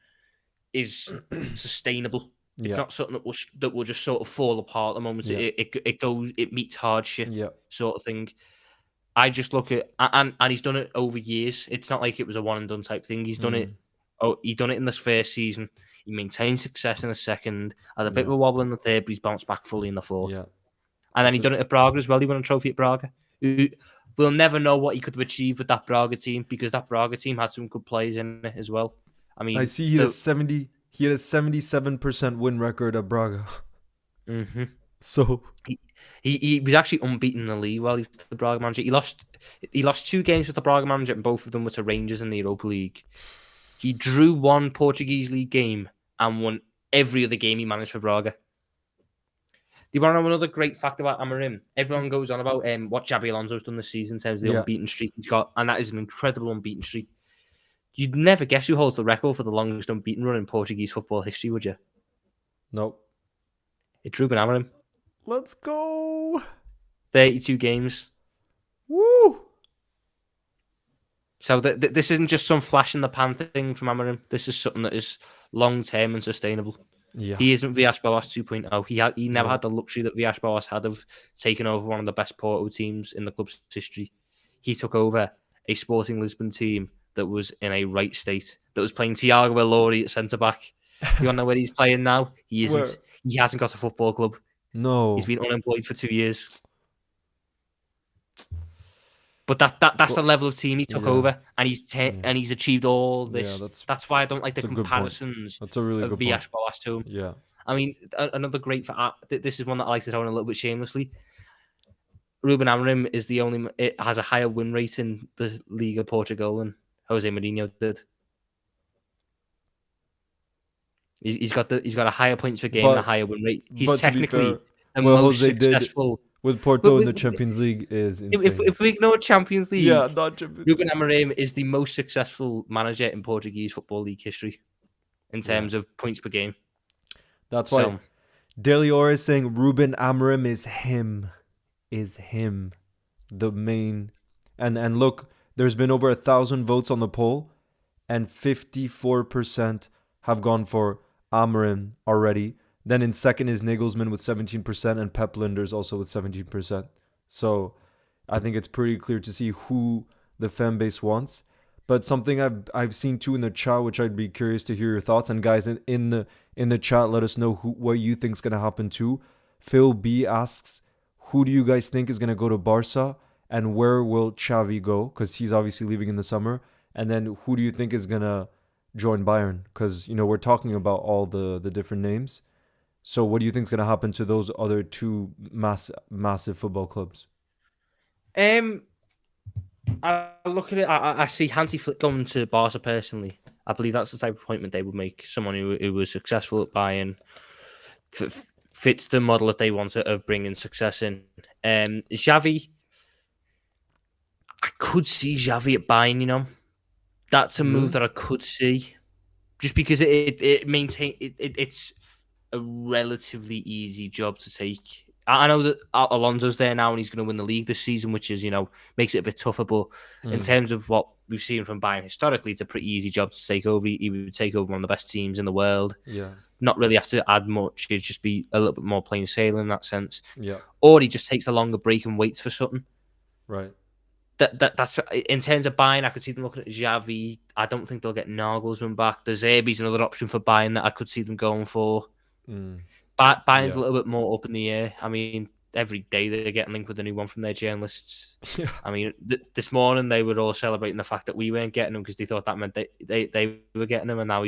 is sustainable. It's not something that will just sort of fall apart at the moment. It meets hardship, sort of thing. I just look at and he's done it over years. It's not like it was a one and done type thing. He's done it. Oh, he done it in this first season. He maintained success in the second. Had a bit of a wobble in the third, but he's bounced back fully in the fourth. Yeah. And then he done it at Braga as well. He won a trophy at Braga. We'll never know what he could have achieved with that Braga team because that Braga team had some good players in it as well. I mean, I see he had a 77% win record at Braga. Mm-hmm. So he was actually unbeaten in the league while he was the Braga manager. He lost 2 games with the Braga manager, and both of them were to Rangers in the Europa League. He drew 1 Portuguese league game and won every other game he managed for Braga. Do you want to know another great fact about Amorim? Everyone goes on about what Xabi Alonso's done this season in terms of the unbeaten streak he's got, and that is an incredible unbeaten streak. You'd never guess who holds the record for the longest unbeaten run in Portuguese football history, would you? Nope. It's Rúben Amorim. Let's go. 32 games. Woo! So this isn't just some flash in the pan thing from Amorim. This is something that is long-term and sustainable. Yeah. He isn't Villas-Boas 2.0. He never had the luxury that Villas-Boas had of taking over one of the best Porto teams in the club's history. He took over a Sporting Lisbon team that was in a right state, that was playing Thiago Ilori at centre-back. You want to know where he's playing now? He isn't. Where? He hasn't got a football club. No. He's been unemployed for 2 years. But that's the level of team he took over, and he's achieved all this. Yeah, that's why I don't like the comparisons that's a really of Villas-Boas to him. Yeah. I mean, another great this is one that I like to throw in a little bit shamelessly. Rúben Amorim it has a higher win rate in the League of Portugal than Jose Mourinho did. He's got a higher points per game and a higher win rate. He's technically the most successful. With Porto in the Champions League is insane. If we ignore Champions League, not Champions League. Rúben Amorim is the most successful manager in Portuguese Football League history in terms of points per game. That's why Daily Ora is saying Rúben Amorim is him. The main. And look, there's been over 1,000 votes on the poll, and 54% have gone for Amorim already. Then in second is Nagelsmann with 17% and Pep Lijnders also with 17%. So I think it's pretty clear to see who the fan base wants. But something I've seen too in the chat, which I'd be curious to hear your thoughts. And guys, in the chat, let us know what you think is going to happen too. Phil B asks, who do you guys think is going to go to Barca and where will Xavi go? Because he's obviously leaving in the summer. And then who do you think is going to join Bayern? Because, we're talking about all the different names. So what do you think is going to happen to those other 2 massive football clubs? I look at it. I see Hansi Flick going to Barca personally. I believe that's the type of appointment they would make. Someone who was successful at Bayern, fits the model that they want of bringing success in. Xavi, I could see Xavi at Bayern. That's a move that I could see, just because it's a relatively easy job to take. I know that Alonso's there now and he's going to win the league this season, which is, makes it a bit tougher. But in terms of what we've seen from Bayern historically, it's a pretty easy job to take over. He would take over one of the best teams in the world. Yeah. Not really have to add much. He'd just be a little bit more plain sailing in that sense. Yeah. Or he just takes a longer break and waits for something. Right. That's in terms of Bayern. I could see them looking at Xavi. I don't think they'll get Nagelsmann back. The Zerbi's another option for Bayern that I could see them going for. Bayern's a little bit more up in the air. I mean, every day they're getting linked with a new one from their journalists. Yeah. I mean, this morning they were all celebrating the fact that we weren't getting them because they thought that meant they were getting them, and now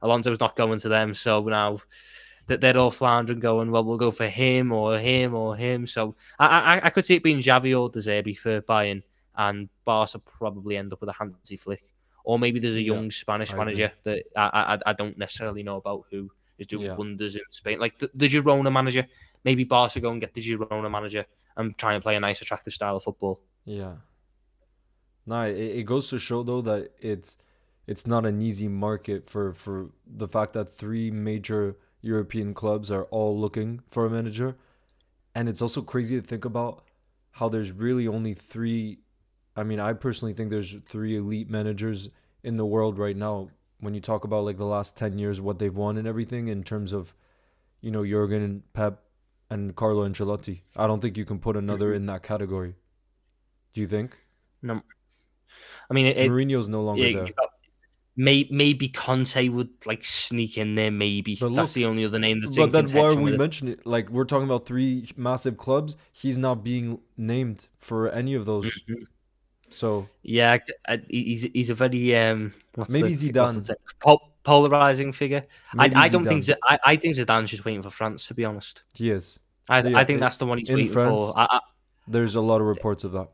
Alonso's not going to them. So now that they're all floundering, going, well, we'll go for him or him or him. So I could see it being Xavi or De Zerbi for Bayern, and Barca probably end up with a Hansi Flick, or maybe there's a young Spanish manager that I don't necessarily know about who is doing wonders in Spain, like the Girona manager. maybe Barca go and get the Girona manager and try and play a nice, attractive style of football. Yeah. No, it goes to show though that it's not an easy market for the fact that 3 major European clubs are all looking for a manager, and it's also crazy to think about how there's really only 3. I mean, I personally think there's 3 elite managers in the world right now. When you talk about like the last 10 years, what they've won and everything in terms of, Jurgen, Pep, and Carlo Ancelotti. I don't think you can put another in that category. Do you think? No. I mean, Mourinho's no longer there. Maybe Conte would like sneak in there. Maybe that's the only other name that's in contention. But then why are we mentioning it? Like, we're talking about 3 massive clubs. He's not being named for any of those. So yeah, he's a very maybe Zidane, polarizing figure. I don't think Zidane. I think Zidane's just waiting for France, to be honest. He is. I think that's the one he's waiting France, for. There's a lot of reports of that.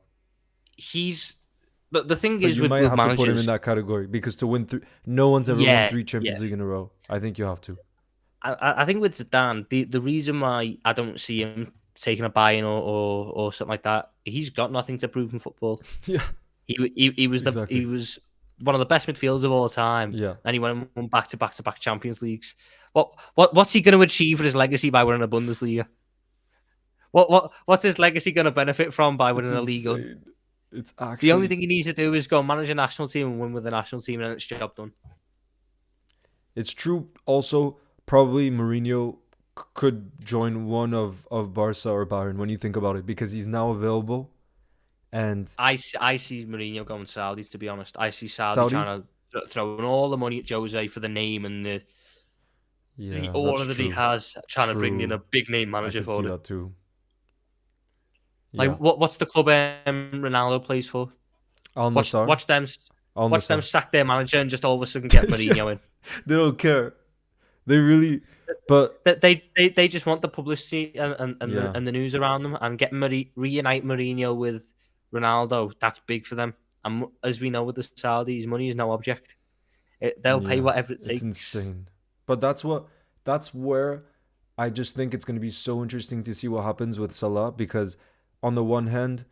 But the thing is, you might have to put him in that category because to win 3, no one's ever won 3 Champions League in a row. I think you have to. I think with Zidane, the reason why I don't see him taking a buy-in or something like that, he's got nothing to prove in football. Yeah, he was he was one of the best midfielders of all time. Yeah, and he won back to back Champions Leagues. What's he going to achieve for his legacy by winning a Bundesliga? What's his legacy going to benefit from by winning a Liga? It's actually the only thing he needs to do is go manage a national team and win with the national team, and it's job done. It's true. Also, probably Mourinho could join one of Barca or Bayern when you think about it, because he's now available. And I see Mourinho going Saudi, to be honest. I see Saudi trying to throw in all the money at Jose for the name and the aura that he has, trying to bring in a big name manager for it. That too. Like, what's the club Ronaldo plays for? Watch them sack their manager and just all of a sudden get Mourinho in. They don't care. They really, but they just want the publicity and the news around them, and reunite Mourinho with Ronaldo. That's big for them. And as we know with the Saudis, money is no object. They'll pay whatever it takes. It's insane. But that's where I just think it's going to be so interesting to see what happens with Salah, because on the one hand,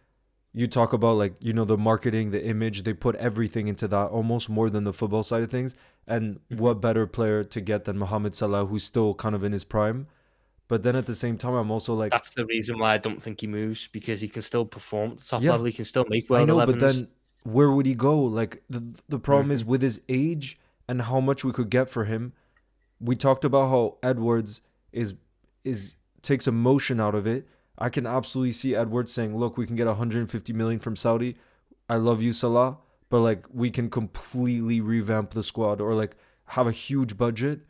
you talk about the marketing, the image, they put everything into that, almost more than the football side of things. And what better player to get than Mohamed Salah, who's still kind of in his prime. But then at the same time, I'm also like... That's the reason why I don't think he moves, because he can still perform at the top level. He can still make World 11s. But then where would he go? Like, the problem is with his age and how much we could get for him. We talked about how Edwards takes emotion out of it. I can absolutely see Edwards saying, look, we can get 150 million from Saudi. I love you, Salah, but we can completely revamp the squad or have a huge budget.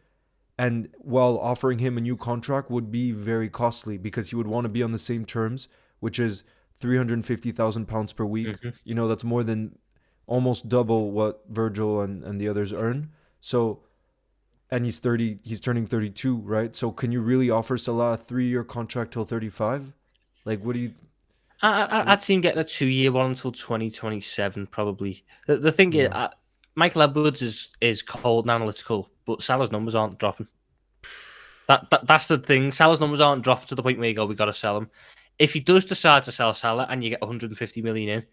And while offering him a new contract would be very costly, because he would want to be on the same terms, which is £350,000 per week. That's more than almost double what Virgil and the others earn. So, and he's turning 32, right? So can you really offer Salah a 3-year contract till 35? What do you... I'd see him getting a 2-year one until 2027, probably. The thing is, Michael Edwards is cold and analytical, but Salah's numbers aren't dropping. That's the thing. Salah's numbers aren't dropping to the point where you go, we got to sell him. If he does decide to sell Salah and you get 150 million in,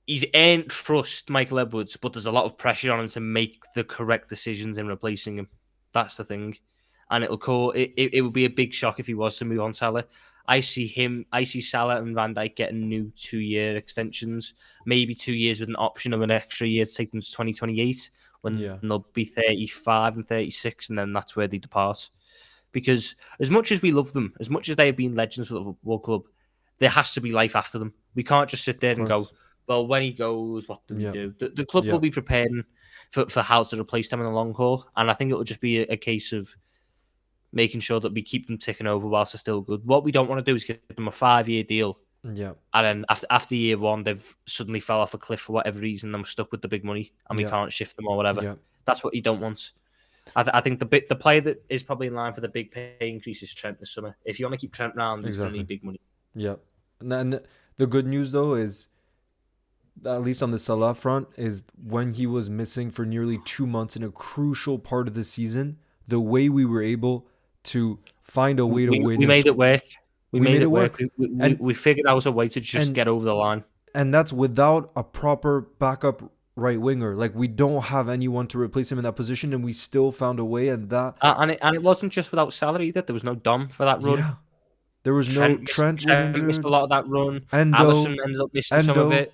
he's earned trust, Michael Edwards, but there's a lot of pressure on him to make the correct decisions in replacing him. That's the thing. And it would be a big shock if he was to move on Salah. I see Salah and Van Dijk getting new 2-year extensions, maybe 2 years with an option of an extra year to take them to 2028 when they'll be 35 and 36, and then that's where they depart. Because as much as we love them, as much as they have been legends for the football club, there has to be life after them. We can't just sit there and go, well, when he goes, what do we do? The club will be preparing for how to replace them in the long haul, and I think it will just be a case of making sure that we keep them ticking over whilst they're still good. What we don't want to do is give them a 5-year deal. Yeah. And then after year one, they've suddenly fell off a cliff for whatever reason. I'm stuck with the big money and we can't shift them or whatever. Yeah. That's what you don't want. I think the player that is probably in line for the big pay increase is Trent this summer. If you want to keep Trent around, he's going to need big money. Yeah. And the good news, though, is, at least on the Salah front, is when he was missing for nearly 2 months in a crucial part of the season, the way we were able to find a way to win. We made it work. We made it work. And we figured out a way to just get over the line. And that's without a proper backup right winger. Like, we don't have anyone to replace him in that position, and we still found a way. And it wasn't just without Salah either. There was no Dom for that run. Yeah. There was Trent was injured. Missed a lot of that run. Endo, Alisson ended up missing some of it.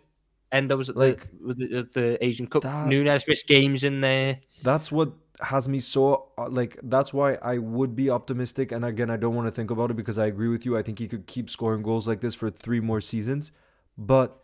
Endo was at the Asian Cup. Núñez missed games in there. That's what has me so that's why I would be optimistic. And again, I don't want to think about it because I agree with you. I think he could keep scoring goals like this for 3 more seasons. But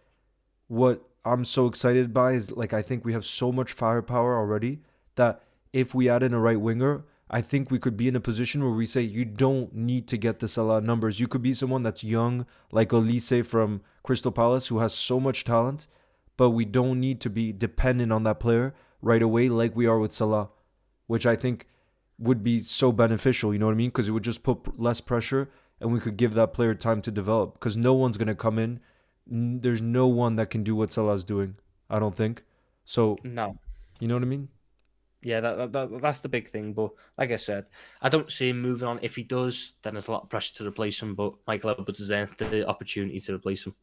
what I'm so excited by is, like, I think we have so much firepower already that if we add in a right winger, I think we could be in a position where we say you don't need to get the Salah numbers. You could be someone that's young, like Olise from Crystal Palace, who has so much talent, but we don't need to be dependent on that player right away like we are with Salah, which I think would be so beneficial, you know what I mean? Because it would just put less pressure and we could give that player time to develop because no one's going to come in. There's no one that can do what Salah's doing, I don't think. So, no. You know what I mean? Yeah, that's the big thing. But like I said, I don't see him moving on. If he does, then there's a lot of pressure to replace him. But Michael Edwards has earned the opportunity to replace him.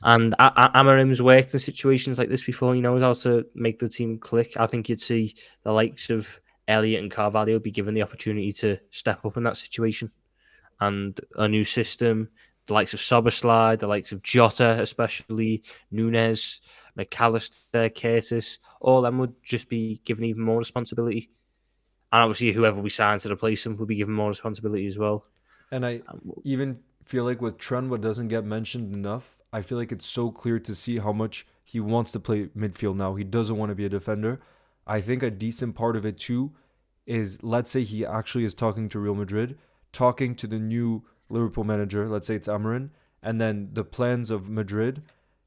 And Amorim's worked in situations like this before. He knows how to make the team click. I think you'd see the likes of Elliott and Carvalho be given the opportunity to step up in that situation. And a new system, the likes of Szoboszlai, the likes of Jota, especially Núñez, McAllister, Curtis, all them would just be given even more responsibility. And obviously, whoever we sign to replace him will be given more responsibility as well. And I even feel like with Trent, what doesn't get mentioned enough, I feel like it's so clear to see how much he wants to play midfield now. He doesn't want to be a defender. I think a decent part of it too is, let's say he actually is talking to Real Madrid, talking to the new Liverpool manager, let's say it's Amorim, and then the plans of Madrid,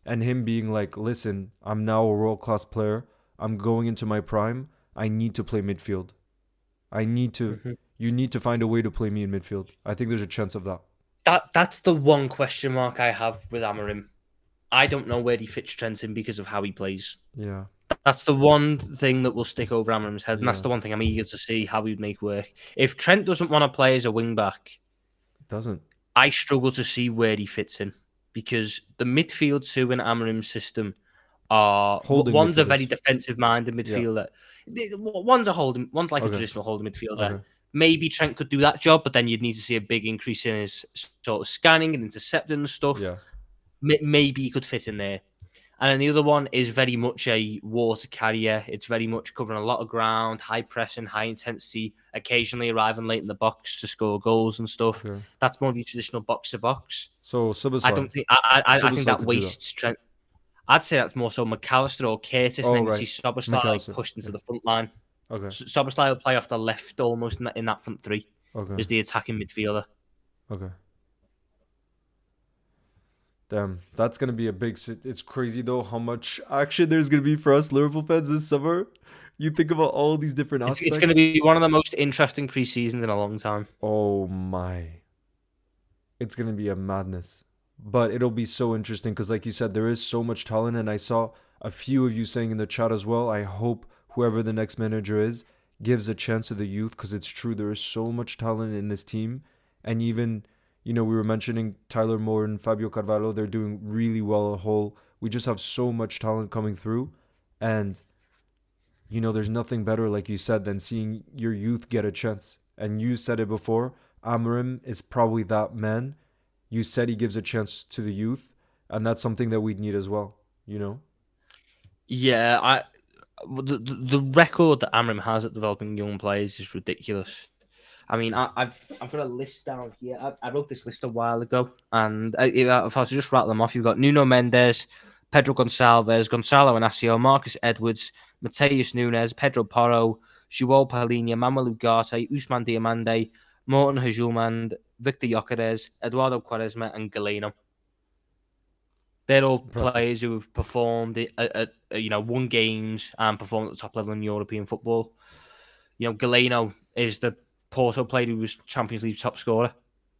and him being like, listen, I'm now a world-class player. I'm going into my prime. I need to play midfield. You need to find a way to play me in midfield. I think there's a chance of that. That's the one question mark I have with Amorim. I don't know where he fits Trent in because of how he plays. Yeah. That's the one thing that will stick over Amorim's head, and that's the one thing I'm eager to see how he'd make work. If Trent doesn't want to play as a wing-back, I struggle to see where he fits in, because the midfield two in Amorim's system are... One's a very defensive-minded midfielder. Yeah. One's like a traditional holding midfielder. Okay. Maybe Trent could do that job, but then you'd need to see a big increase in his sort of scanning and intercepting and stuff. Yeah. Maybe he could fit in there. And then the other one is very much a water carrier. It's very much covering a lot of ground, high pressing, high intensity, occasionally arriving late in the box to score goals and stuff. Okay. That's more of your traditional box-to-box. So Szoboszlai. I don't think... I think that wastes Trent. I'd say that's more so McAllister or Curtis, and then you see Szoboszlai pushed into the front line. Okay. Szoboszlai will play off the left almost in that front three. Okay. As the attacking midfielder. Okay. Damn, that's going to be a big... It's crazy, though, how much action there's going to be for us Liverpool fans this summer. You think about all these different aspects. It's going to be one of the most interesting pre-seasons in a long time. Oh, my. It's going to be a madness. But it'll be so interesting because, like you said, there is so much talent. And I saw a few of you saying in the chat as well, I hope whoever the next manager is gives a chance to the youth, because it's true, there is so much talent in this team. And even... we were mentioning Tyler Moore and Fabio Carvalho. They're doing really well a whole. We just have so much talent coming through. And, there's nothing better, like you said, than seeing your youth get a chance. And you said it before, Amorim is probably that man. You said he gives a chance to the youth. And that's something that we need as well, Yeah, the record that Amorim has at developing young players is ridiculous. I mean, I've got a list down here. I wrote this list a while ago, and if I was to just rattle them off, you've got Nuno Mendes, Pedro Gonçalves, Gonçalo Inacio, Marcus Edwards, Mateus Nunes, Pedro Porro, João Palhinha, Manuel Ugarte, Ousmane Diomande, Morten Hjulmand, Victor Gyökeres, Eduardo Quaresma, and Galeno. They're all players who have performed at won games and performed at the top level in European football. Galeno is the Porto player who was Champions League top scorer.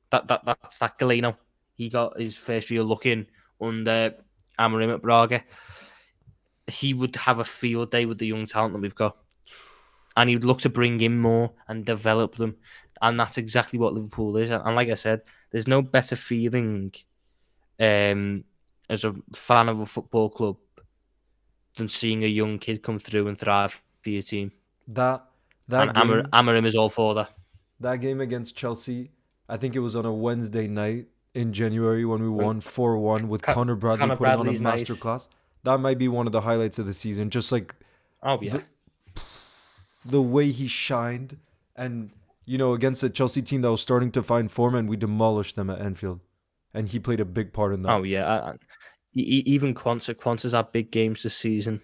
That's that Galeno. He got his first real look in under Amorim at Braga. He would have a field day with the young talent that we've got. And he would look to bring in more and develop them. And that's exactly what Liverpool is. And like I said, there's no better feeling as a fan of a football club than seeing a young kid come through and thrive for your team. That And game, Amorim is all for that. That game against Chelsea, I think it was on a Wednesday night in January when we won 4-1 with Connor Bradley putting on a masterclass. That might be one of the highlights of the season. Just like the way he shined, and against a Chelsea team that was starting to find form, and we demolished them at Anfield, and he played a big part in that. Oh yeah, even Quanta's had big games this season.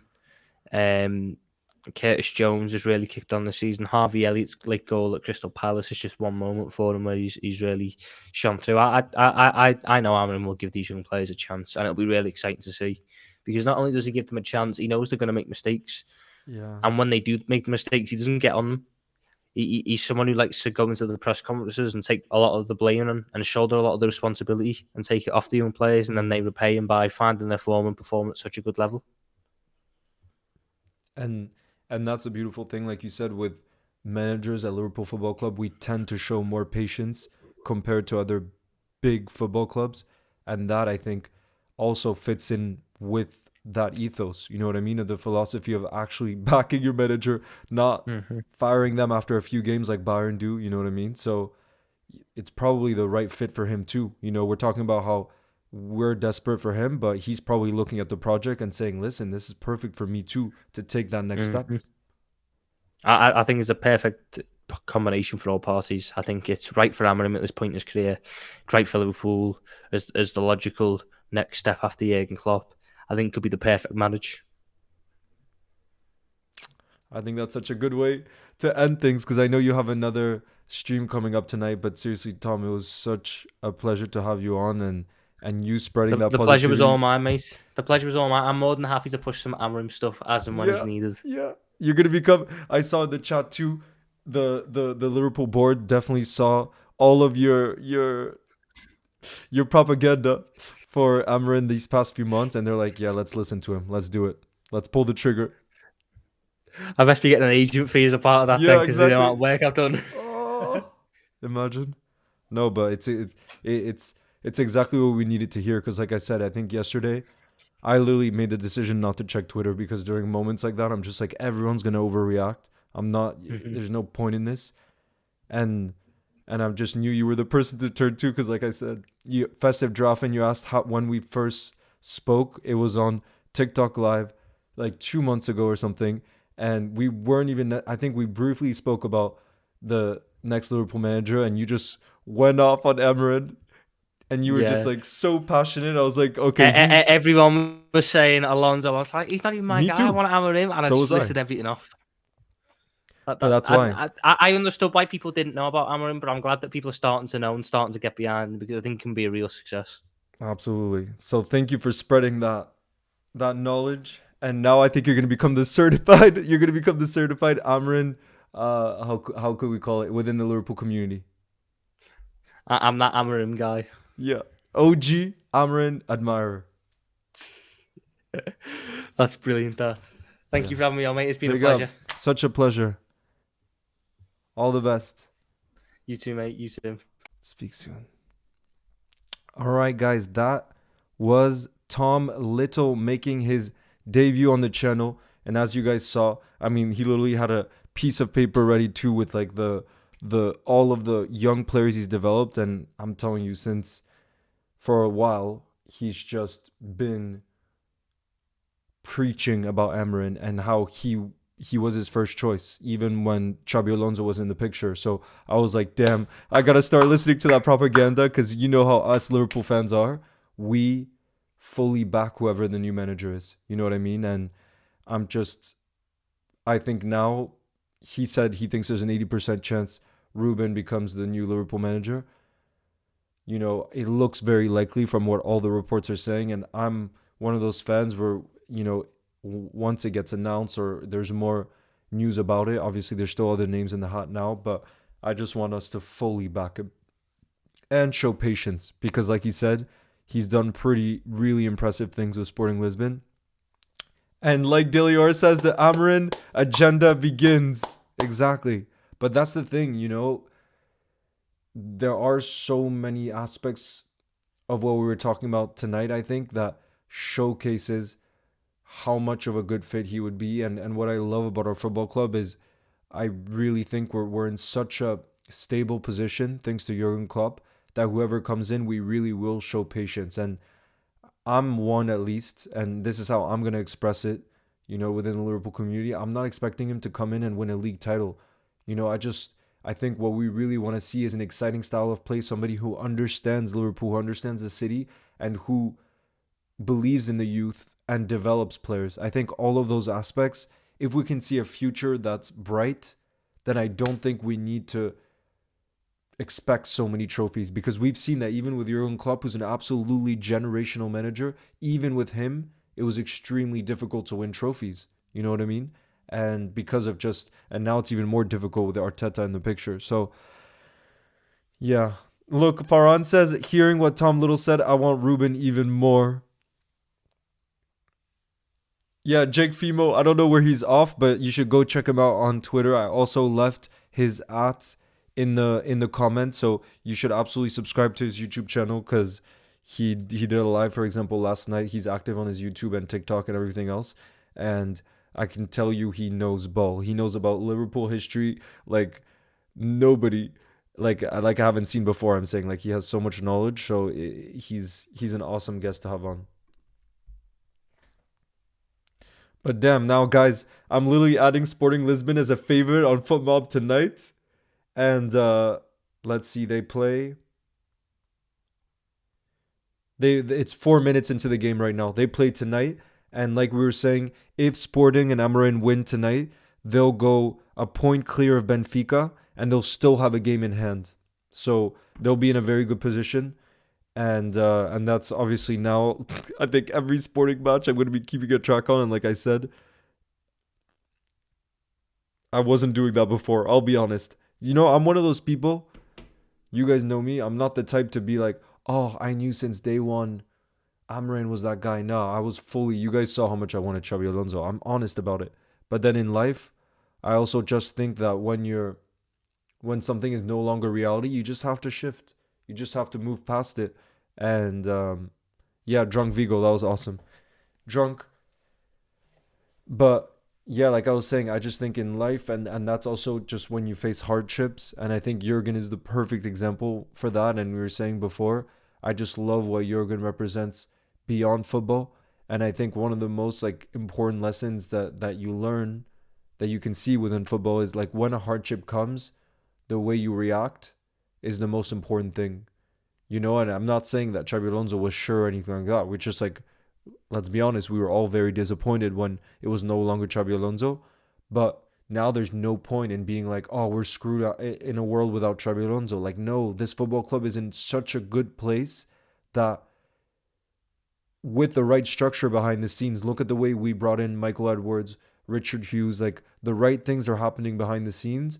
Curtis Jones has really kicked on this season. Harvey Elliott's late goal at Crystal Palace is just one moment for him where he's really shone through. I know Amorim will give these young players a chance, and it'll be really exciting to see, because not only does he give them a chance, he knows they're going to make mistakes. Yeah. And when they do make mistakes, he doesn't get on them. He's someone who likes to go into the press conferences and take a lot of the blame and shoulder a lot of the responsibility and take it off the young players, and then they repay him by finding their form and performing at such a good level. And that's a beautiful thing, like you said, with managers at Liverpool Football Club, we tend to show more patience compared to other big football clubs. And that, I think, also fits in with that ethos. You know what I mean? Of the philosophy of actually backing your manager, not firing them after a few games like Bayern do. You know what I mean? So it's probably the right fit for him too. We're talking about how we're desperate for him, but he's probably looking at the project and saying, listen, this is perfect for me too, to take that next step. I think it's a perfect combination for all parties. I think it's right for Amorim at this point in his career. It's right for Liverpool as the logical next step after Jurgen Klopp. I think it could be the perfect marriage. I think that's such a good way to end things, because I know you have another stream coming up tonight. But seriously, Tom, it was such a pleasure to have you on, and you spreading that positivity. The pleasure was all mine, mate. The pleasure was all mine. I'm more than happy to push some Amorim stuff as and when it's needed. Yeah. You're going to become... I saw in the chat too, the Liverpool board definitely saw all of your propaganda for Amorim these past few months, and they're like, yeah, let's listen to him. Let's do it. Let's pull the trigger. I must be getting an agent fee as a part of that thing, because of the amount of work I've done. Imagine. No, but it's exactly what we needed to hear, because like I said, I think yesterday I literally made the decision not to check Twitter, because during moments like that, I'm just like, everyone's going to overreact. I'm not, there's no point in this. And I just knew you were the person to turn to, because like I said, festive draft, and you asked when we first spoke. It was on TikTok Live like 2 months ago or something. And we weren't even, I think we briefly spoke about the next Liverpool manager, and you just went off on Amorim. And you were just like so passionate. I was like, okay. Everyone was saying Alonso. I was like, he's not even my guy. Too. I want Amorim, and I just listed everything off. That's why. I understood why people didn't know about Amorim, but I'm glad that people are starting to know and starting to get behind, because I think it can be a real success. Absolutely. So thank you for spreading that knowledge. And now I think you're going to become the certified. You're going to become the certified Amorim. How could we call it within the Liverpool community? I'm that Amorim guy. Yeah. OG Amorim admirer. That's brilliant, though. Thank you for having me on, mate. It's been a pleasure. Such a pleasure. All the best. You too, mate. You too. Speak soon. All right, guys. That was Tom Little making his debut on the channel. And as you guys saw, I mean, he literally had a piece of paper ready too, with like the all of the young players he's developed. And I'm telling you, since for a while, he's just been preaching about Amorim and how he was his first choice, even when Xabi Alonso was in the picture. So I was like, damn, I gotta start listening to that propaganda, because you know how us Liverpool fans are. We fully back whoever the new manager is. You know what I mean? And I think now, he said he thinks there's an 80% chance Rúben becomes the new Liverpool manager. You know, it looks very likely from what all the reports are saying. And I'm one of those fans where, you know, once it gets announced or there's more news about it, obviously there's still other names in the hat now, but I just want us to fully back him and show patience, because like he said, he's done really impressive things with Sporting Lisbon. And like Delior says, the Amorim agenda begins. Exactly. But that's the thing, you know, there are so many aspects of what we were talking about tonight, I think, that showcases how much of a good fit he would be. And what I love about our football club is I really think we're in such a stable position, thanks to Jurgen Klopp, that whoever comes in, we really will show patience. And I'm one, at least, and this is how I'm going to express it, within the Liverpool community. I'm not expecting him to come in and win a league title. I think what we really want to see is an exciting style of play, somebody who understands Liverpool, who understands the city, and who believes in the youth and develops players. I think all of those aspects, if we can see a future that's bright, then I don't think we need to expect so many trophies, because we've seen that even with Jurgen Klopp, who's an absolutely generational manager, even with him, it was extremely difficult to win trophies. You know what I mean? And and now it's even more difficult with Arteta in the picture. So, yeah. Look, Farhan says, hearing what Tom Little said, I want Rúben even more. Yeah, Jake Fimo, I don't know where he's off, but you should go check him out on Twitter. I also left his @ in the comments, so you should absolutely subscribe to his YouTube channel, because he did a live, for example, last night. He's active on his YouTube and TikTok and everything else, and I can tell you he knows ball. He knows about Liverpool history like nobody, like I haven't seen before. I'm saying, like, he has so much knowledge, so he's an awesome guest to have on. But damn, now guys, I'm literally adding Sporting Lisbon as a favorite on FootMob tonight. And let's see, they play. It's 4 minutes into the game right now. They play tonight, and like we were saying, if Sporting and Amorim win tonight, they'll go a point clear of Benfica, and they'll still have a game in hand. So they'll be in a very good position. And that's obviously now, I think every Sporting match I'm going to be keeping a track on. And like I said, I wasn't doing that before. I'll be honest. I'm one of those people. You guys know me. I'm not the type to be like, oh, I knew since day one Amorim was that guy. No, I was fully. You guys saw how much I wanted Xabi Alonso. I'm honest about it. But then in life, I also just think that when something is no longer reality, you just have to shift. You just have to move past it. And yeah, Drunk Vigo, that was awesome. Drunk. But yeah, like I was saying, I just think in life, and that's also just when you face hardships. And I think Jurgen is the perfect example for that. And we were saying before, I just love what Jurgen represents beyond football. And I think one of the most important lessons that you learn, that you can see within football, is like when a hardship comes, the way you react is the most important thing. And I'm not saying that Xabi Alonso was sure or anything like that. We're just let's be honest, we were all very disappointed when it was no longer Xabi Alonso. But now there's no point in being like, oh, we're screwed out in a world without Xabi Alonso. Like, no, this football club is in such a good place that with the right structure behind the scenes, look at the way we brought in Michael Edwards, Richard Hughes, the right things are happening behind the scenes,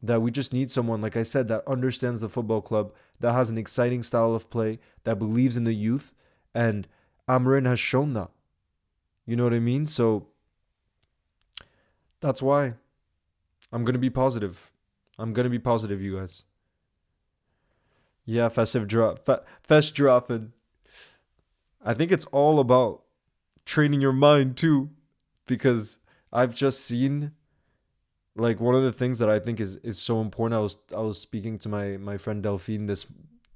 that we just need someone, like I said, that understands the football club, that has an exciting style of play, that believes in the youth, and Amorim has shown that. You know what I mean? So that's why I'm going to be positive. I'm going to be positive, you guys. Yeah, festive Festdrafen. I think it's all about training your mind too, because I've just seen, one of the things that I think is so important. I was speaking to my friend Delphine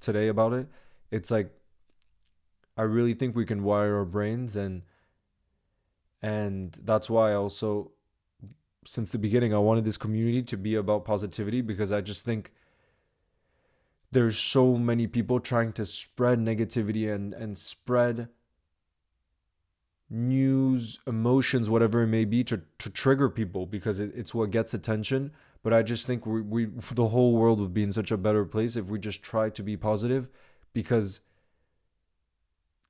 today about it. It's like, I really think we can wire our brains, and that's why I also, since the beginning, I wanted this community to be about positivity, because I just think there's so many people trying to spread negativity and spread news, emotions, whatever it may be, to trigger people, because it's what gets attention. But I just think we the whole world would be in such a better place if we just try to be positive, because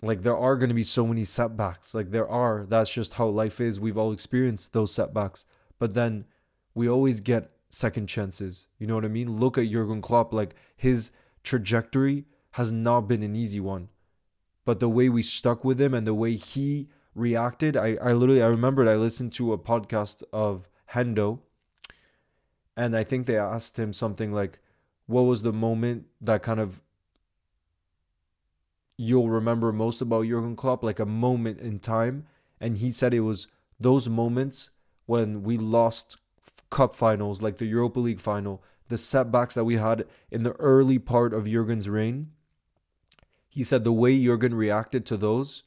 there are going to be so many setbacks. That's just how life is. We've all experienced those setbacks. But then we always get second chances. You know what I mean? Look at Jurgen Klopp. His trajectory has not been an easy one. But the way we stuck with him and the way he reacted, I remembered I listened to a podcast of Hendo, and I think they asked him something like, what was the moment that kind of you'll remember most about Jurgen Klopp, like a moment in time. And he said it was those moments when we lost cup finals, like the Europa League final, the setbacks that we had in the early part of Jurgen's reign. He said the way Jurgen reacted to those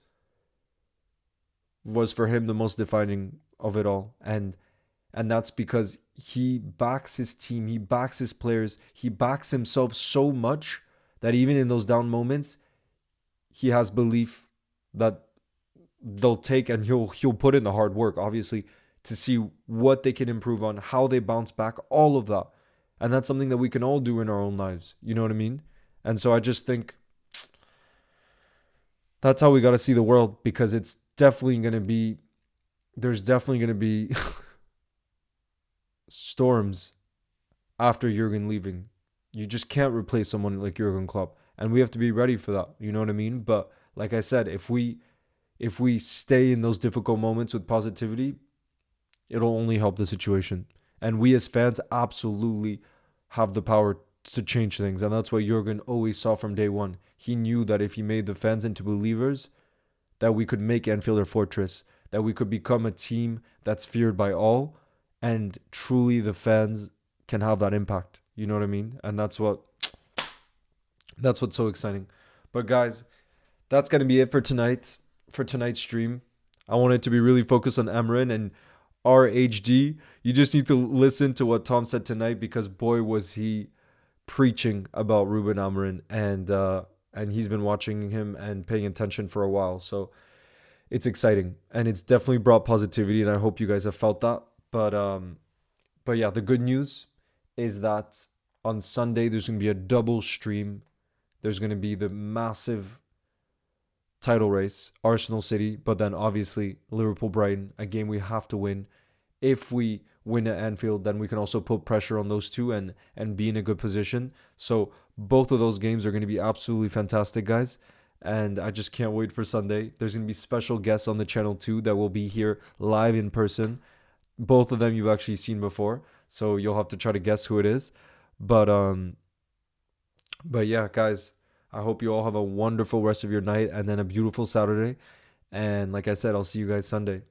was for him the most defining of it all. And that's because he backs his team, he backs his players, he backs himself so much that even in those down moments, he has belief that they'll take, and he'll put in the hard work, obviously, to see what they can improve on, how they bounce back, all of that. And that's something that we can all do in our own lives. You know what I mean? And so I just think that's how we got to see the world, because it's definitely going to be, there's definitely going to be storms after Jurgen leaving. You just can't replace someone like Jurgen Klopp. And we have to be ready for that. You know what I mean? But like I said, if we stay in those difficult moments with positivity, it'll only help the situation. And we as fans absolutely have the power to change things. And that's what Jurgen always saw from day one. He knew that if he made the fans into believers, that we could make Anfield a fortress, that we could become a team that's feared by all, and truly the fans can have that impact. You know what I mean? And that's what's so exciting. But guys, that's going to be it for tonight's stream. I wanted to be really focused on Amorim and RHD. You just need to listen to what Tom said tonight, because boy was he preaching about Rúben Amorim, and he's been watching him and paying attention for a while. So it's exciting, and it's definitely brought positivity, and I hope you guys have felt that. But yeah, the good news is that on Sunday there's going to be a double stream. There's going to be the massive title race, Arsenal City, but then obviously Liverpool Brighton, a game we have to win. If we win at Anfield, then we can also put pressure on those two and be in a good position. So both of those games are going to be absolutely fantastic, guys. And I just can't wait for Sunday. There's going to be special guests on the channel too that will be here live in person. Both of them you've actually seen before, so you'll have to try to guess who it is. But yeah, guys, I hope you all have a wonderful rest of your night and then a beautiful Saturday. And like I said, I'll see you guys Sunday.